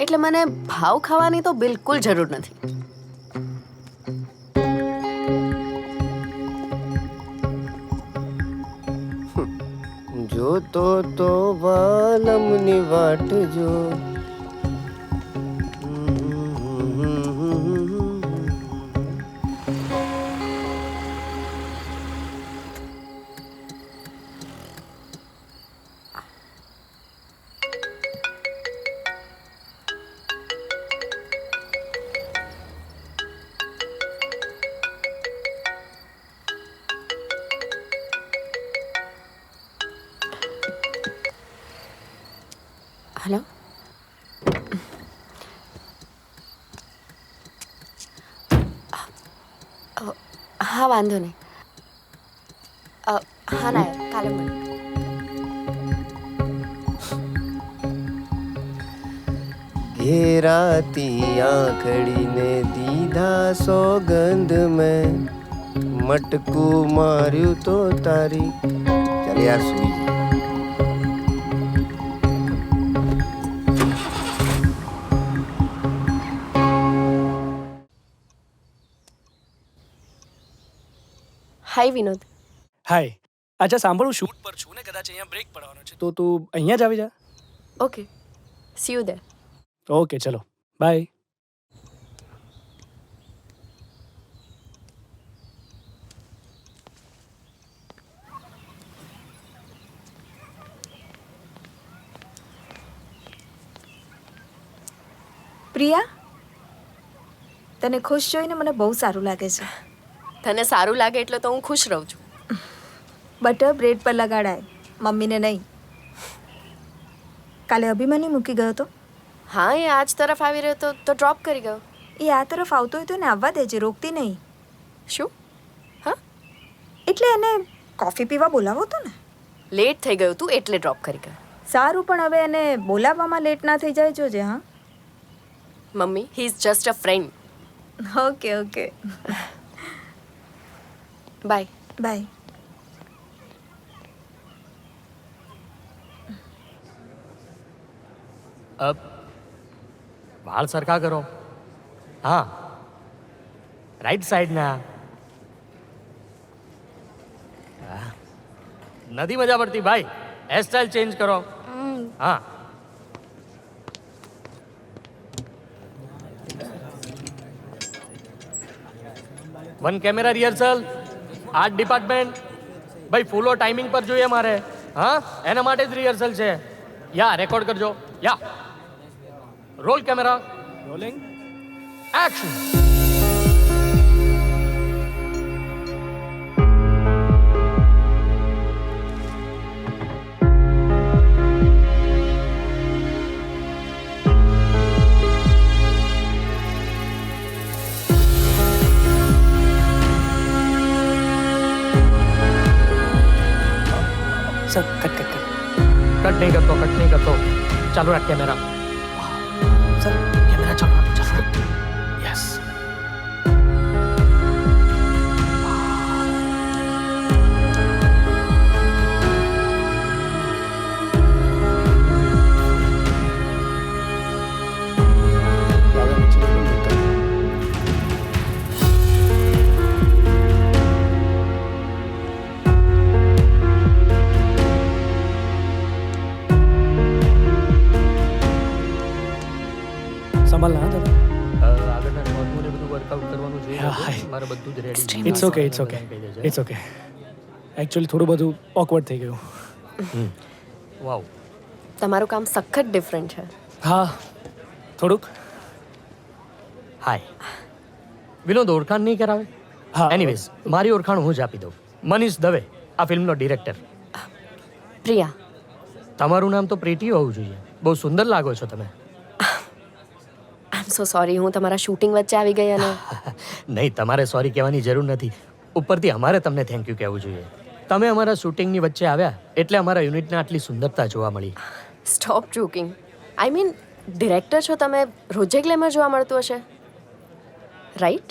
એટલે મને ભાવ ખાવાની તો બિલકુલ જરૂર નથી. જોતો તો બાલમની વાટ જો. હા વાંધો નહીં. હા નાયર, કાલે મળીએ. घेराती आंखड़ी ने दीधा सौगंध में मटकू मार्યું તો તારી. ચાલ યાર સુઈ જા. હાય વિનોદ. હાય. અચ્છા સાંભળ, હું શૂટ પર છું ને, કદાચ અહીંયા બ્રેક પડવાનો છે, તો તું અહીંયા જ આવી જા. Okay, C you there. Okay ચલો બાય. પ્રિયા, તને ખુશ જોઈને મને બહુ સારું લાગે છે. તને સારું લાગે એટલે તો હું ખુશ રહું છું. બટર બ્રેડ પર લગાડાય, મમ્મીને નહીં. કાલે અભિમાની મૂકી ગયો તો હા, એ આજ તરફ આવી રહ્યો તો ડ્રોપ કરી ગયો. એ આ તરફ આવતો હોય તો એને આવવા દેજે, રોકતી નહીં. શું? હા, એટલે એને કોફી પીવા બોલાવો તો ને. લેટ થઈ ગયું તું એટલે ડ્રોપ કરી ગયો. સારું, પણ હવે એને બોલાવવામાં લેટ ના થઈ જાય જોજે. હા મમ્મી, he is just a friend. Okay okay, bye. Bye. વાળ સરખા કરો. હા, રાઈટ સાઈડના. નથી મજા પડતી ભાઈ, હેરસ્ટાઈલ ચેન્જ કરો. હા, one camera rehearsal, art department. ભાઈ ફૂલો ટાઈમિંગ પર જોઈએ મારે. હા, એના માટે જ રિહર્સલ છે. યા રેકોર્ડ કરજો. Yeah roll camera, rolling, action. Sir cut cut cut. Cut નહીં કરતો, કટ નહીં કરતો. ચાલુ રાખ કેમેરા. સર કેમેરા ચાલો ચાલો. યસ. સંભાળ ના દાદા. આગળના શોર્ટનું ને બધું વર્કઆઉટ કરવાનું છે. Yeah, hi. મારે બધું જ ready. It's okay it's okay it's okay. Actually થોડું બધું ઓકવર્ડ થઈ ગયું. વાવ. તમારું કામ સખત ડિફરન્ટ છે. હા થોડુંક. હાય. વિનોદ ઓળખાણ નહીં કરાવે? હા. એનીવેઝ, મારી ઓળખાણ હું જ આપી દઉં. મનીષ દવે, આ ફિલ્મનો ડિરેક્ટર. પ્રિયા. તમારું નામ તો પ્રીતિ હોવું જોઈએ. બહુ સુંદર લાગો છો તમે. આઈ એમ સો સોરી, હું તમારા શૂટિંગ વચ્ચે આવી ગઈ અને નહીં, તમારે સોરી કહેવાની જરૂર નથી. ઉપરથી અમારે તમને થેન્ક યુ કહેવું જોઈએ. તમે અમારા શૂટિંગની વચ્ચે આવ્યા એટલે અમારા યુનિટને આટલી સુંદરતા જોવા મળી. Stop joking. I mean, director છો તમે, રોજે ગ્લેમર જોવા મળતું હશે, રાઈટ?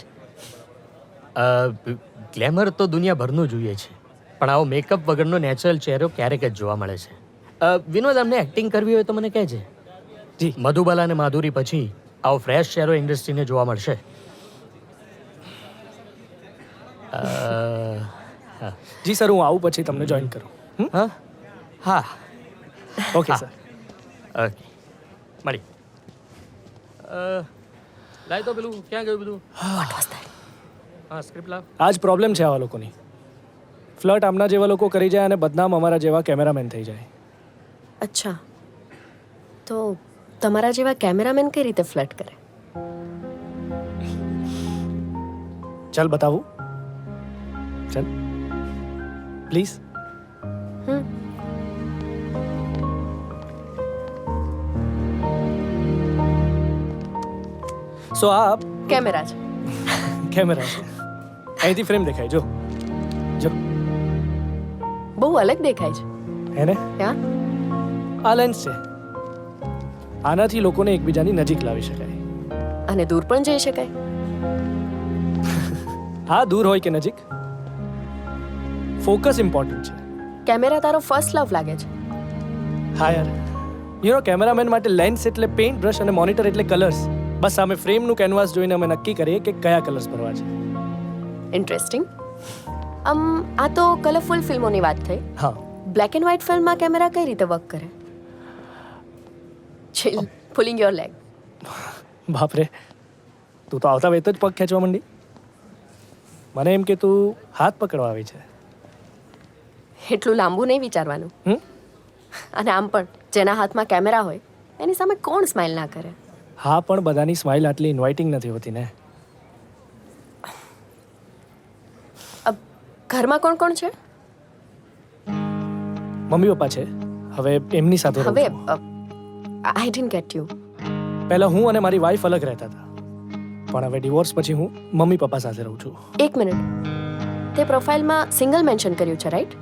ગ્લેમર તો દુનિયાભરનું જોઈએ છે, પણ આવો મેકઅપ વગરનો નેચરલ ચહેરો ક્યારેક જ જોવા મળે છે. વિનોદ, અમને એક્ટિંગ કરવી હોય તો મને કહેજે. જી. મધુબાલા અને માધુરી પછી આવો ફ્રેશ ચહેરો ઇન્ડસ્ટ્રીને જોવા મળશે. જી સર, હું આવું પછી તમને જોઈન કરું. હા હા ઓકે સર. ઓકે, મળી. લાય તો પેલું ક્યાં ગયું બધું? હા, સ્ક્રિપ્ટ લાવ. આ જ પ્રોબ્લેમ છે આવા લોકોની. ફ્લર્ટ આમના જેવા લોકો કરી જાય અને બદનામ અમારા જેવા કેમેરામેન થઈ જાય. અચ્છા, તો તમારા જેવા કેમેરામેન કઈ રીતે ફ્લર્ટ કરે? ચાલ બતાવું. ચાલ પ્લીઝ. સો આ કેમેરા છે. કેમેરા છે. અહીંથી ફ્રેમ દેખાય જો જો બહુ અલગ દેખાય છે હે ને હા આ લેન્સ છે આનાથી લોકોને એકબીજાની નજીક લાવી શકાય અને દૂર પણ જઈ શકાય હા દૂર હોય કે નજીક ફોકસ ઇમ્પોર્ટન્ટ છે કેમેરા તારો ફર્સ્ટ લવ લાગે છે હા યાર યુ નો કેમેરામેન માટે લેન્સ એટલે પેઇન્ટ બ્રશ અને મોનિટર એટલે કલર્સ બસ સામે ફ્રેમનું કેનવાસ જોઈને અમે નક્કી કરીએ કે કયા કલર્સ ભરવા છે ઇન્ટરેસ્ટિંગ આ તો કલરફુલ ફિલ્મોની વાત થઈ હા બ્લેક એન્ડ વ્હાઇટ ફિલ્મમાં કેમેરા કઈ રીતે વર્ક કરે ચિલ પુલિંગ યોર લેગ બાપરે તું તો આવતા વેત જ પગ ખેંચવા માંડી મને એમ કે તું હાથ પકડવા આવી છે એટલું લાંબુ નહીં વિચારવાનું હમ અને આમ પણ જેના હાથમાં કેમેરા હોય એની સામે કોણ સ્માઇલ ના કરે હા પણ બધાની સ્માઇલ આટલી ઇન્વાઇટિંગ નથી હોતી ને ઘરમાં કોણ કોણ છે મમ્મી પપ્પા છે હવે એમની સાથે રહું હવે છું. આઈ ડિડન્ટ ગેટ યુ પહેલા હું અને મારી વાઈફ અલગ રહેતા હતા પણ હવે ડિવોર્સ પછી હું મમ્મી પપ્પા સાથે રહું છું એક મિનિટ તે પ્રોફાઇલમાં સિંગલ મેન્શન કર્યું છે રાઈટ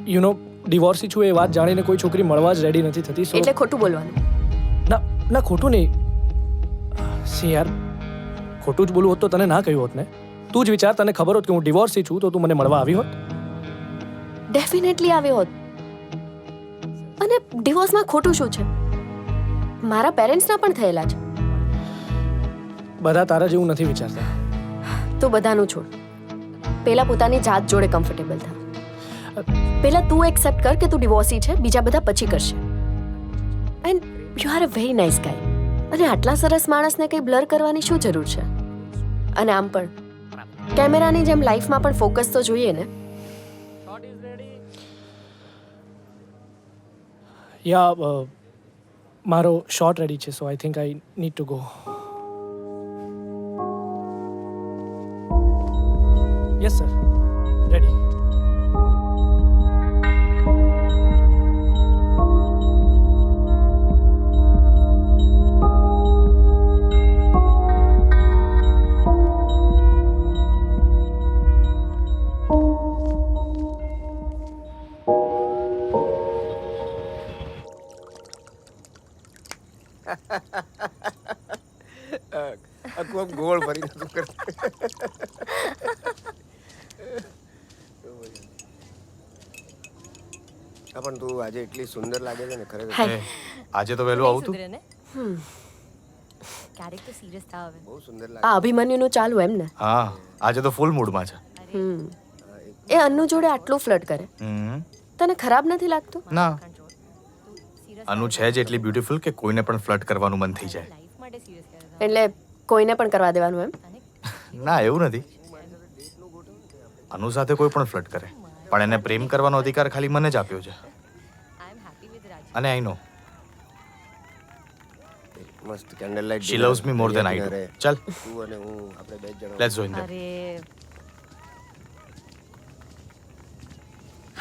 યુ નો ડિવોર્સી છું એ વાત જાણીને કોઈ છોકરી મળવા જ રેડી નથી થતી સો એટલે ખોટું બોલવાનું ના ના ખોટું નહીં સી યાર ખોટું જ બોલું હોત તો તને ના કહ્યું હોત ને તું જ વિચાર તને ખબર હોત કે હું ડિવોર્સી છું તો તું મને મળવા આવી હોત ડેફિનેટલી આવ્યો હોત અને ડિવોર્સમાં ખોટું શું છે મારા પેરેન્ટ્સના પણ થયેલા છે બધા તારા જેવું નથી વિચારતા તો બધાનું છોડ પહેલા પોતાની જાત જોડે કમ્ફર્ટેબલ થા પહેલા તું એક્સેપ્ટ કર કે તું ડિવોર્સી છે બીજા બધા પછી કરશે and you are a very nice guy અને આટલા સરસ માણસને કંઈ બ્લર કરવાની શું જરૂર છે અને આમ પણ કેમેરાની જેમ લાઈફમાં પણ ફોકસ તો જોઈએ ને યા મારો શોર્ટ રેડી છે so I think I need to go yes sir ready ખૂબ ગોળ ભરી તું કર પણ તું આજે એટલી સુંદર લાગે છે ને ખરેખર હાય આજે તો વહેલું આવું તું સુધરે ને ક્યારેક તો સિરિયસ થાવ હવે બહુ સુંદર આ લાગે અભિમન્યુનું ચાલુ એમ ને હા આજે તો ફૂલ મૂડમાં છે એ અન્નુ જોડે આટલું ફ્લર્ટ કરે તને ખરાબ નથી લાગતું ના અનુ છે જ એટલી બ્યુટીફુલ કે કોઈને પણ ફ્લર્ટ કરવાનું મન થઈ જાય લાઈફ માટે સિરિયસ કરે એટલે કોઈને પણ કરવા દેવાનું એમ ના એવું નથી અનુ સાથે કોઈ પણ ફ્લર્ટ કરે પણ એને પ્રેમ કરવાનો અધિકાર ખાલી મને જ આપ્યો છે આઈ એમ હેપી વિથ રાજ અને આઈ નો મસ્ત candle light She loves me more than I do. ચાલ. તું અને હું આપણે બે જ જણા લેટ્સ જોઈન ધેમ અરે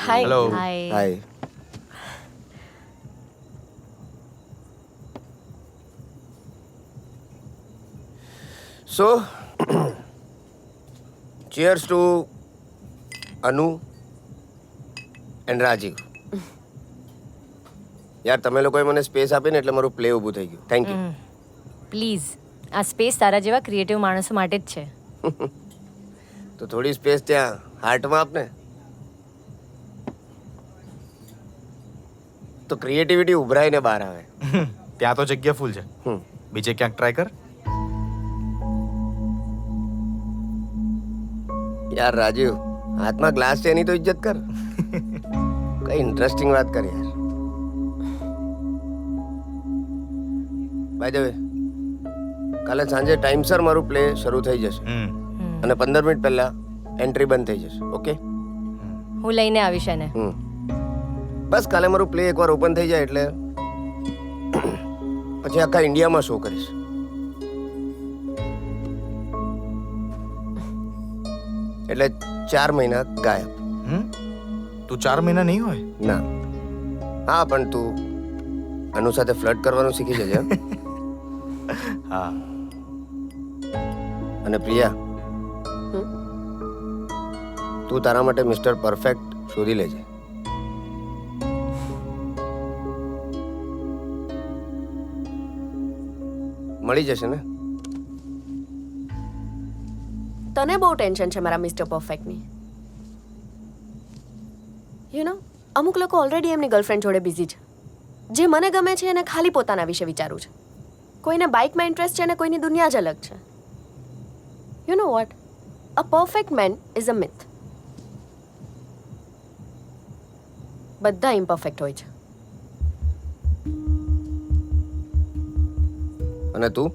hi hello hi hi so cheers to Anu and Rajeev યાર તમે લોકોએ મને સ્પેસ આપીને એટલે મારું પ્લે ઊભું થઈ ગયું થેન્ક યુ પ્લીઝ આ સ્પેસ તારા જેવા ક્રિએટિવ માણસો માટે જ છે તો થોડી સ્પેસ ત્યાં હાર્ટમાં આપને તો ક્રિએટિવિટી ઉભરાઈને બહાર આવે ત્યાં તો જગ્યા ફૂલ છે હમ. બીજે ક્યાંક ટ્રાય કર યાર રાજીવ હાથમાં ગ્લાસ છે એની તો ઇજ્જત કર કઈ ઇન્ટરેસ્ટિંગ વાત કર યાર બાય ધ વે કાલે સાંજે ટાઈમસર મારું પ્લે શરૂ થઈ જશે અને 15 મિનિટ પહેલા એન્ટ્રી બંધ થઈ જશે ઓકે હું લઈને આવીશ એને બસ કાલે મારું પ્લે એકવાર ઓપન થઈ જાય એટલે પછી આખા ઇન્ડિયામાં શો કરીશ એટલે 4 મહિના ગાયબ તું 4 મહિના નહીં હોય ના હા પણ તું અનુ સાથે ફ્લર્ટ કરવાનું શીખી જજે હં? હા અને પ્રિયા તું તારા માટે મિસ્ટર પરફેક્ટ શોધી લેજે. મળી જશે ને? તને બહુ ટેન્શન છે મારા મિસ્ટર પરફેક્ટની. યુ નો અમુક લોકો ઓલરેડી એમની ગર્લફ્રેન્ડ જોડે બિઝી છે. જે મને ગમે છે એને ખાલી પોતાના વિશે વિચારવું છે. કોઈને બાઇકમાં ઇન્ટરેસ્ટ છે અને કોઈની દુનિયા જ અલગ છે. You know what, a perfect main is a myth. બધા ઇમ્પરફેક્ટ હોય છે. અને તું?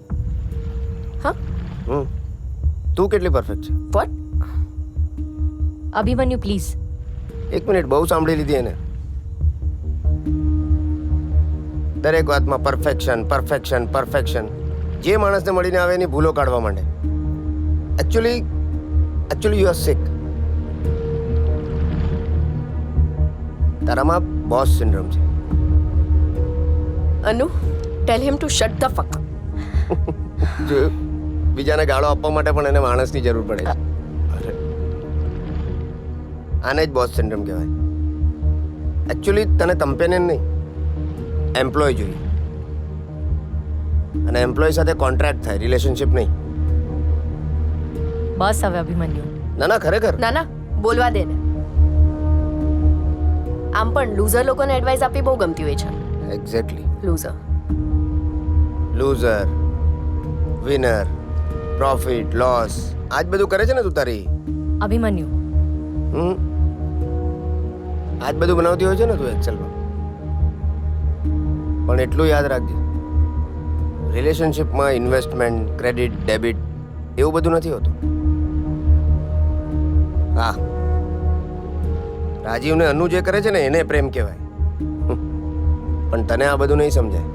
હા? તું કેટલી પરફેક્ટ છે? વોટ? અભિમન્યુ પ્લીઝ. એક મિનિટ, બહુ સાંભળી લીધી એને. દરેક વાતમાં પરફેક્શન પરફેક્શન પરફેક્શન. જે માણસને મળીને આવે એની ભૂલો કાઢવા માંડે. એકચ્યુઅલી યુ આર સિક. તારામાં બોસ સિન્ડ્રોમ છે. અનુ, ટેલ હિમ ટુ શટ ધ ફક. જોયું? બીજાને ગાળો આપવા માટે પણ એને માણસની જરૂર પડે છે. આને જ બોસ સિન્ડ્રોમ કહેવાય. એકચ્યુઅલી તને કમ્પેનિયન નહીં, એમ્પ્લોય જોઈએ. અને એમ્પ્લોય સાથે કોન્ટ્રાક્ટ થાય, રિલેશનશિપ નહીં. બસ હવે અભિમન્યુ. ના ના, ખરેખર. ના ના, બોલવા દે ને. આમ પણ લૂઝર લોકોને એડવાઇસ આપવી બહુ ગમતી હોય છે. Exactly. Loser. Loser, winner, profit, loss, આજ બધું કરે છે ને તું તારી. અભિમન્યુ. આજ બધું બનાવતી હોય છે ને તું એક્સેલમાં. પણ એટલું યાદ રાખજે, રિલેશનશિપમાં ઇન્વેસ્ટમેન્ટ, ક્રેડિટ, ડેબિટ એવું બધું નથી હોતું. હા, રાજીવને અનુ જે કરે છે ને એને પ્રેમ કહેવાય. પણ તને આ બધું નહીં સમજાય,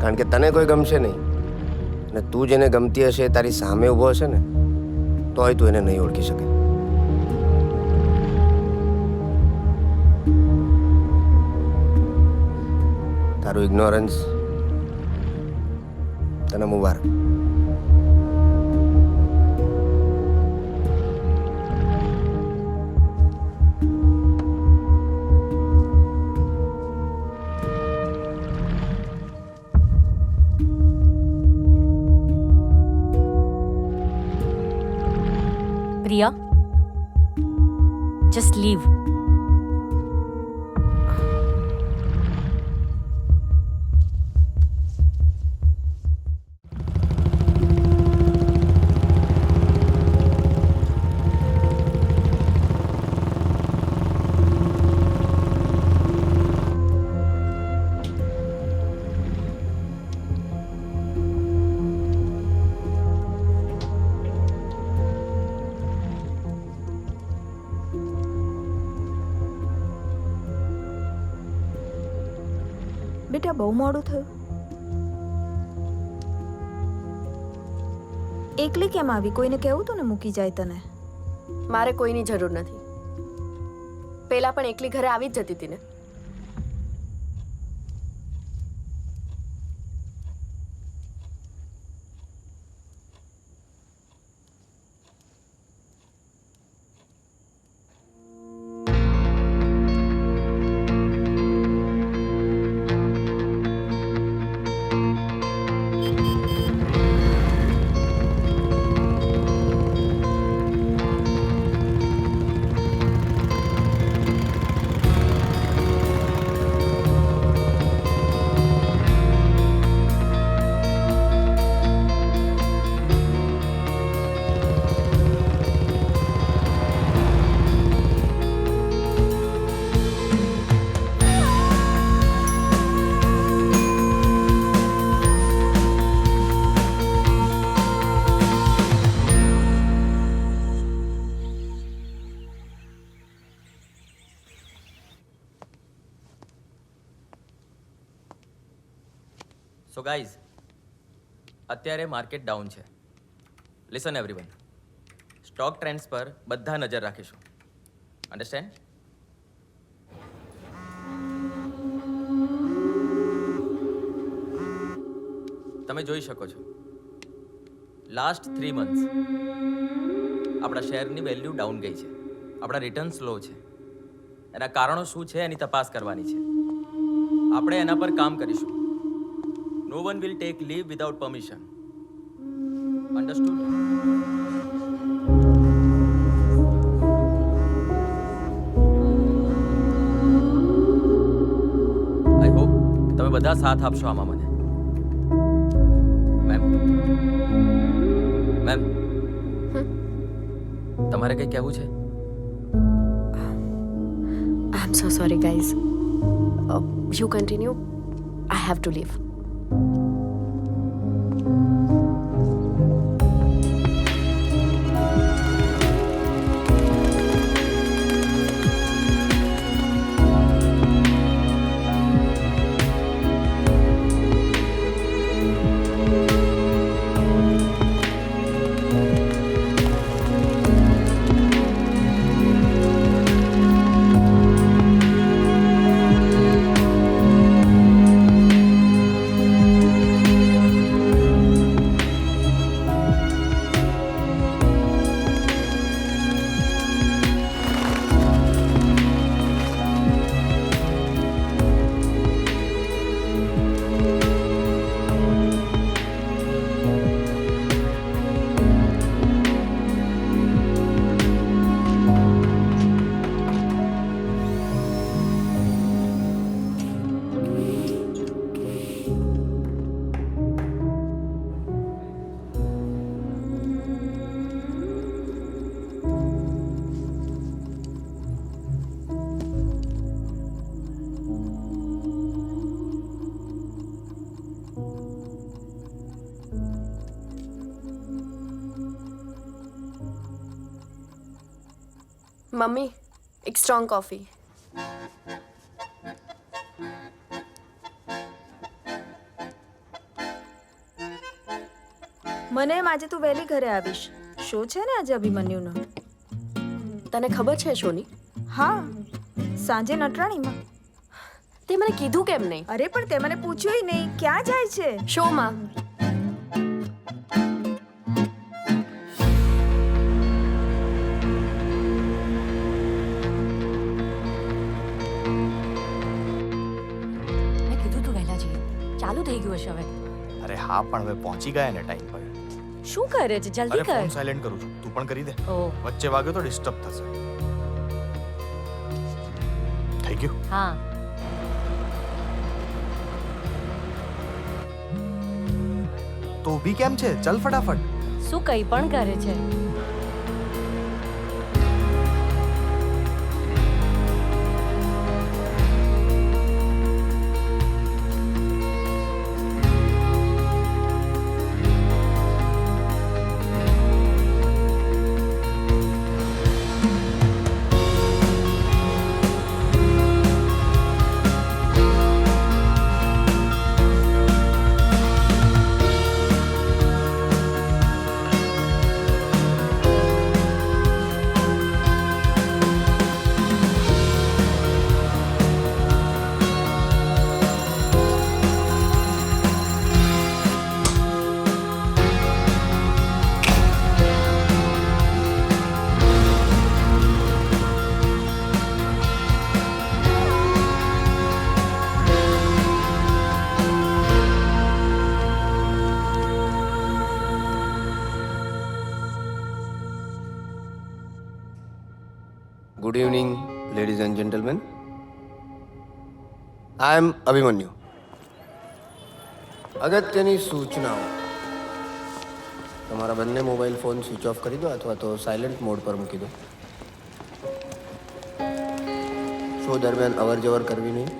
કારણ કે તને કોઈ ગમશે નહીં. અને તું જેને ગમતી હશે તારી સામે ઊભો હશે ને તોય તું એને નહીં ઓળખી શકે. તારું ઇગ્નોરન્સ તને મુબારક. Priya, just leave. બેટા બહુ મોડું થયું. એકલી કેમ આવી? કોઈને કહેવું તું ને મૂકી જાય તને. મારે કોઈની જરૂર નથી. પેલા પણ એકલી ઘરે આવી જ જતી હતી ને. સો ગાઈઝ, અત્યારે માર્કેટ ડાઉન છે. લિસન એવરીવન, સ્ટોક ટ્રેન્ડ્સ પર બધા નજર રાખીશું. અન્ડરસ્ટેન્ડ? તમે જોઈ શકો છો, લાસ્ટ 3 મંથ્સ આપણા શેરની વેલ્યુ ડાઉન ગઈ છે. આપણા રિટર્ન સ્લો છે. એના કારણો શું છે એની તપાસ કરવાની છે. આપણે એના પર કામ કરીશું. No one will take leave without permission. Understood? I hope તમે બધા સાથ આપશો આમાં મને. મેમ મેમ તમારે કંઈ કહેવું છે? I'm so sorry, guys. You continue. I have to leave. Mummy એક સ્ટ્રોંગ કોફી. મને એમ આજે તું વહેલી ઘરે આવીશ. શો છે ને આજે અભિમન્યુનો? તને ખબર છે શોની? હા, સાંજે નટરાણીમાં. તે મને કીધું કેમ નહીં? અરે પણ તે મને પૂછ્યું નહીં. ક્યાં જાય છે? શોમાં. મેં કીધું તું વહેલા જઈએ. ચાલુ થઈ ગયું હશે હવે. અરે હા, પણ હવે પહોંચી ગયા ને ટાઈમ પર. શું કરે છે? જલ્દી અરે કર. ફોન સાયલેન્ટ કરું છું, તું પણ કરી દે. ઓ વચ્ચે વાગ્યો તો ડિસ્ટર્બ થશે. થઈ ગયું? હા. તો ઊભી કેમ છે? ચલ ફટાફટ. શું કંઈ પણ કરે છે? Good evening ladies and gentlemen. I am Abhimanyu. અગત્યની સૂચનાઓ. તમારા બંને મોબાઈલ ફોન સ્વિચ ઓફ કરી દો અથવા તો સાયલેન્ટ મોડ પર મૂકી દો. શો દરમિયાન અવર જવર કરવી નહીં,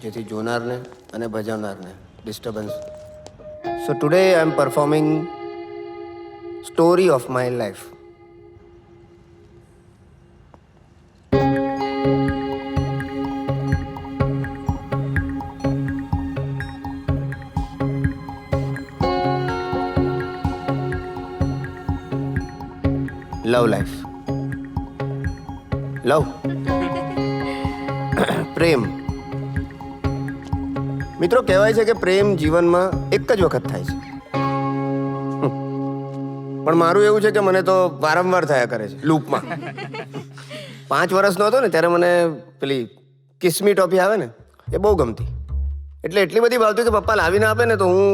જેથી જોનારને અને ભજવનારને disturbance. So today I am performing story of my life. Love life. Love પ્રેમ. મિત્રો, કહેવાય છે કે પ્રેમ જીવનમાં એક જ વખત થાય છે. પણ મારું એવું છે કે મને તો વારંવાર થયા કરે છે લૂપમાં. 5 વર્ષનો હતો ને ત્યારે મને પેલી કિસ્મી ટોફી આવે ને એ બહુ ગમતી, એટલે એટલી બધી ભાવતી કે પપ્પા લાવીને આપે ને તો હું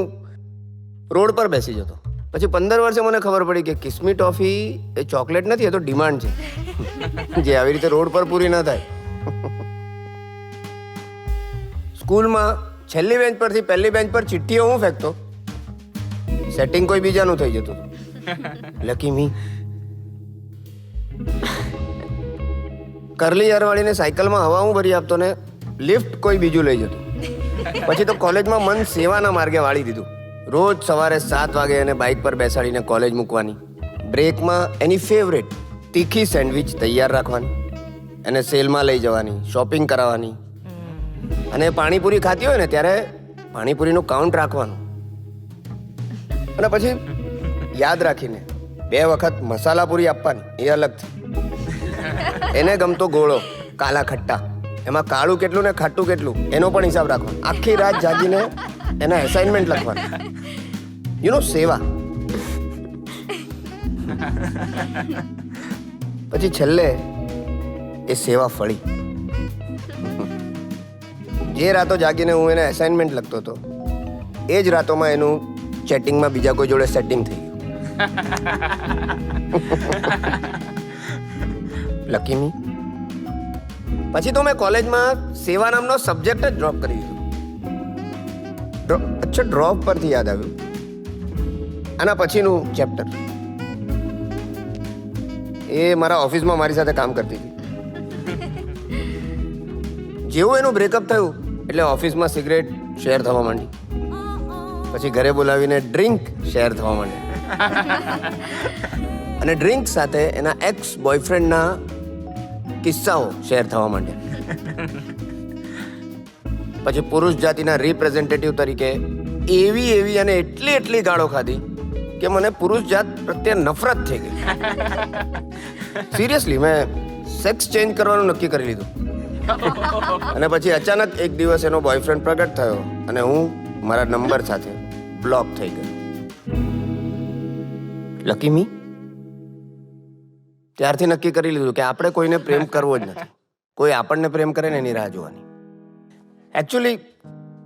રોડ પર બેસી જતો. પછી 15 વર્ષે મને ખબર પડી કે કિસ્મી ટોફી એ ચોકલેટ નથી, એ તો ડિમાન્ડ છે જે આવી રીતે રોડ પર પૂરી ન થાય. સ્કૂલમાં છેલ્લી બેન્ચ પરથી પહેલી બેન્ચ પર ચિઠ્ઠીઓ હું ફેંકતો, સેટિંગ કોઈ બીજાનું થઈ જતું. લકી મી. કરલી હેરવાળીને સાયકલમાં હવા હું ભરી આપતો ને લિફ્ટ કોઈ બીજું લઈ જતું. પછી તો કોલેજમાં મન સેવાના માર્ગે વાળી દીધું. રોજ સવારે 7 વાગે એને બાઇક પર બેસાડીને કોલેજ મૂકવાની, બ્રેકમાં એની ફેવરેટ તીખી સેન્ડવિચ તૈયાર રાખવાની, એને સેલમાં લઈ જવાની, શોપિંગ કરાવવાની, અને પાણીપુરી ખાતી હોય ને ત્યારે પાણીપુરીનું કાઉન્ટ રાખવાનું. અને પછી યાદ રાખીને 2 વખત મસાલા પૂરી આપવાની, એ અલગથી. એને ગમતો ગોળો કાલા ખટ્ટા, એમાં કાળું કેટલું ને ખાટું કેટલું એનો પણ હિસાબ રાખવાનો. આખી રાત જાગીને એના એસાઇનમેન્ટ લખવાના. સેવા. પછી છેલ્લે એ સેવા ફળી. જે રાતો જાગીને હું એને એસાઇનમેન્ટ લખતો હતો એ જ રાતોમાં એનું ચેટિંગમાં બીજા કોઈ જોડે સેટિંગ થઈ ગયું. લકી મી. પછી તો મેં કોલેજમાં સેવા નામનો સબ્જેક્ટ જ ડ્રોપ કરી દીધો. અચ્છા, ડ્રોપ પરથી યાદ આવ્યું, આના પછીનું ચેપ્ટર. એ મારા ઓફિસમાં મારી સાથે કામ કરતી હતી. જેવું એનું બ્રેકઅપ થયું એટલે ઓફિસમાં સિગરેટ શેર થવા માંડી, પછી ઘરે બોલાવીને ડ્રિંક શેર થવા માંડી, અને ડ્રિંક સાથે એના એક્સ બોયફ્રેન્ડના કિસ્સાઓ શેર થવા માંડ્યા. પછી પુરુષ જાતિના રિપ્રેઝેન્ટેટિવ તરીકે એવી અને એટલી ગાળો ખાધી કે મને પુરુષ જાત પ્રત્યે નફરત થઈ ગઈ. સિરિયસલી, મેં સેક્સ ચેન્જ કરવાનું નક્કી કરી લીધું. અને પછી અચાનક એક દિવસ એનો બોયફ્રેન્ડ પ્રગટ થયો અને હું મારા નંબર સાથે બ્લોક થઈ ગયો. લકી મી. ત્યારથી નક્કી કરી લીધું કે આપણે કોઈને પ્રેમ કરવો જ નથી. કોઈ આપણને પ્રેમ કરે ને એની રાહ જોવાની. એકચ્યુઅલી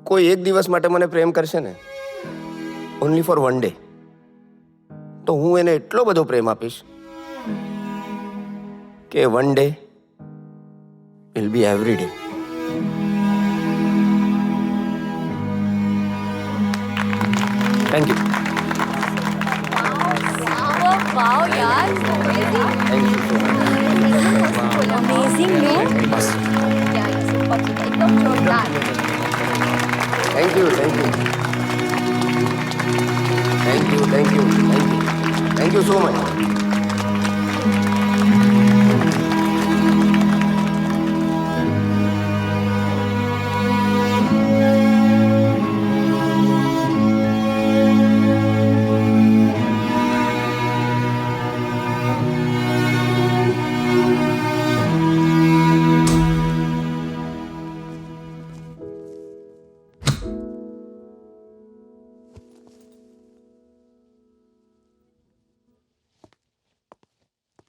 કોઈ એક દિવસ માટે મને પ્રેમ કરશે ને, ઓનલી ફોર 1 ડે, તો હું એને એટલો બધો પ્રેમ આપીશ કે 1 day will be every day. Thank you. Wow યાર, અમેઝિંગ નો. એકદમ જોરદાર. Thank you. Thank you so much.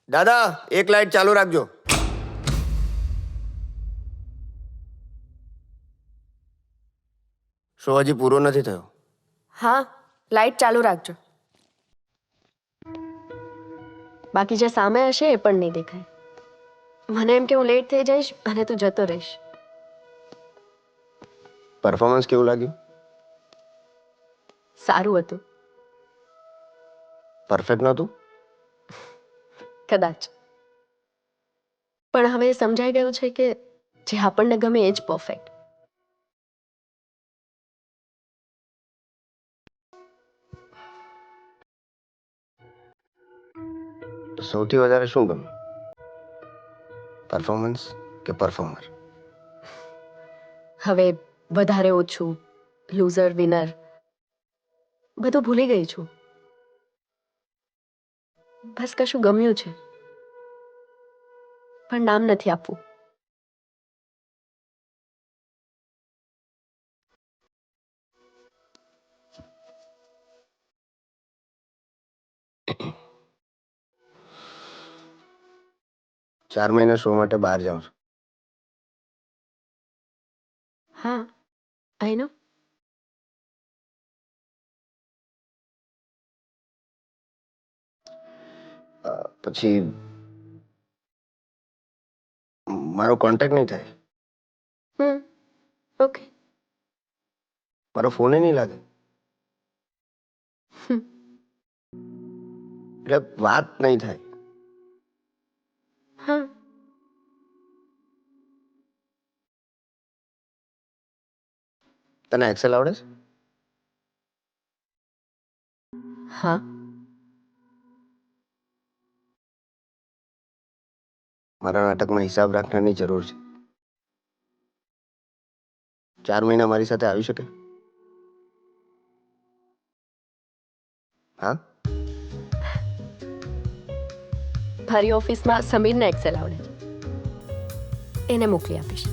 દાદા, એક લાઈટ ચાલુ રાખજો. શો હજી પૂરો નથી થયો. હા, લાઈટ ચાલુ રાખજો. બાકી જે સામે હશે એ પણ નહીં દેખાય. મને એમ કે હું લેટ થઈ જઈશ અને તું જતો રહીશ. પરફોર્મન્સ કેવું લાગ્યું? સારું હતું. પરફેક્ટ નહોતું? કદાચ. પણ હવે સમજાઈ ગયું છે કે જે આપણને ગમે એ જ પરફેક્ટ. સૌથી વધારે શું ગમે, પરફોર્મન્સ કે પરફોર્મર? હવે વધારે ઓછું, લૂઝર વિનર બધું ભૂલી ગઈ છું. બસ કશું ગમ્યું છે, પણ નામ નથી આપવું. 4 મહિના શો માટે બહાર જાઉં છું. હા આઈ નો. પછી મારો કોન્ટેક્ટ નહીં થાય, ઓકે. મારો ફોન નહીં લાગે, એટલે વાત નહીં થાય. હા તને એક્સેલ આવડે છે? હા મારા નાટકમાં હિસાબ રાખવાની જરૂર છે. 4 મહિના મારી સાથે આવી શકે? હા, મારી ઓફિસમાં સમીરને એક્સેલ આવડે છે, એને મોકલી આપીશ.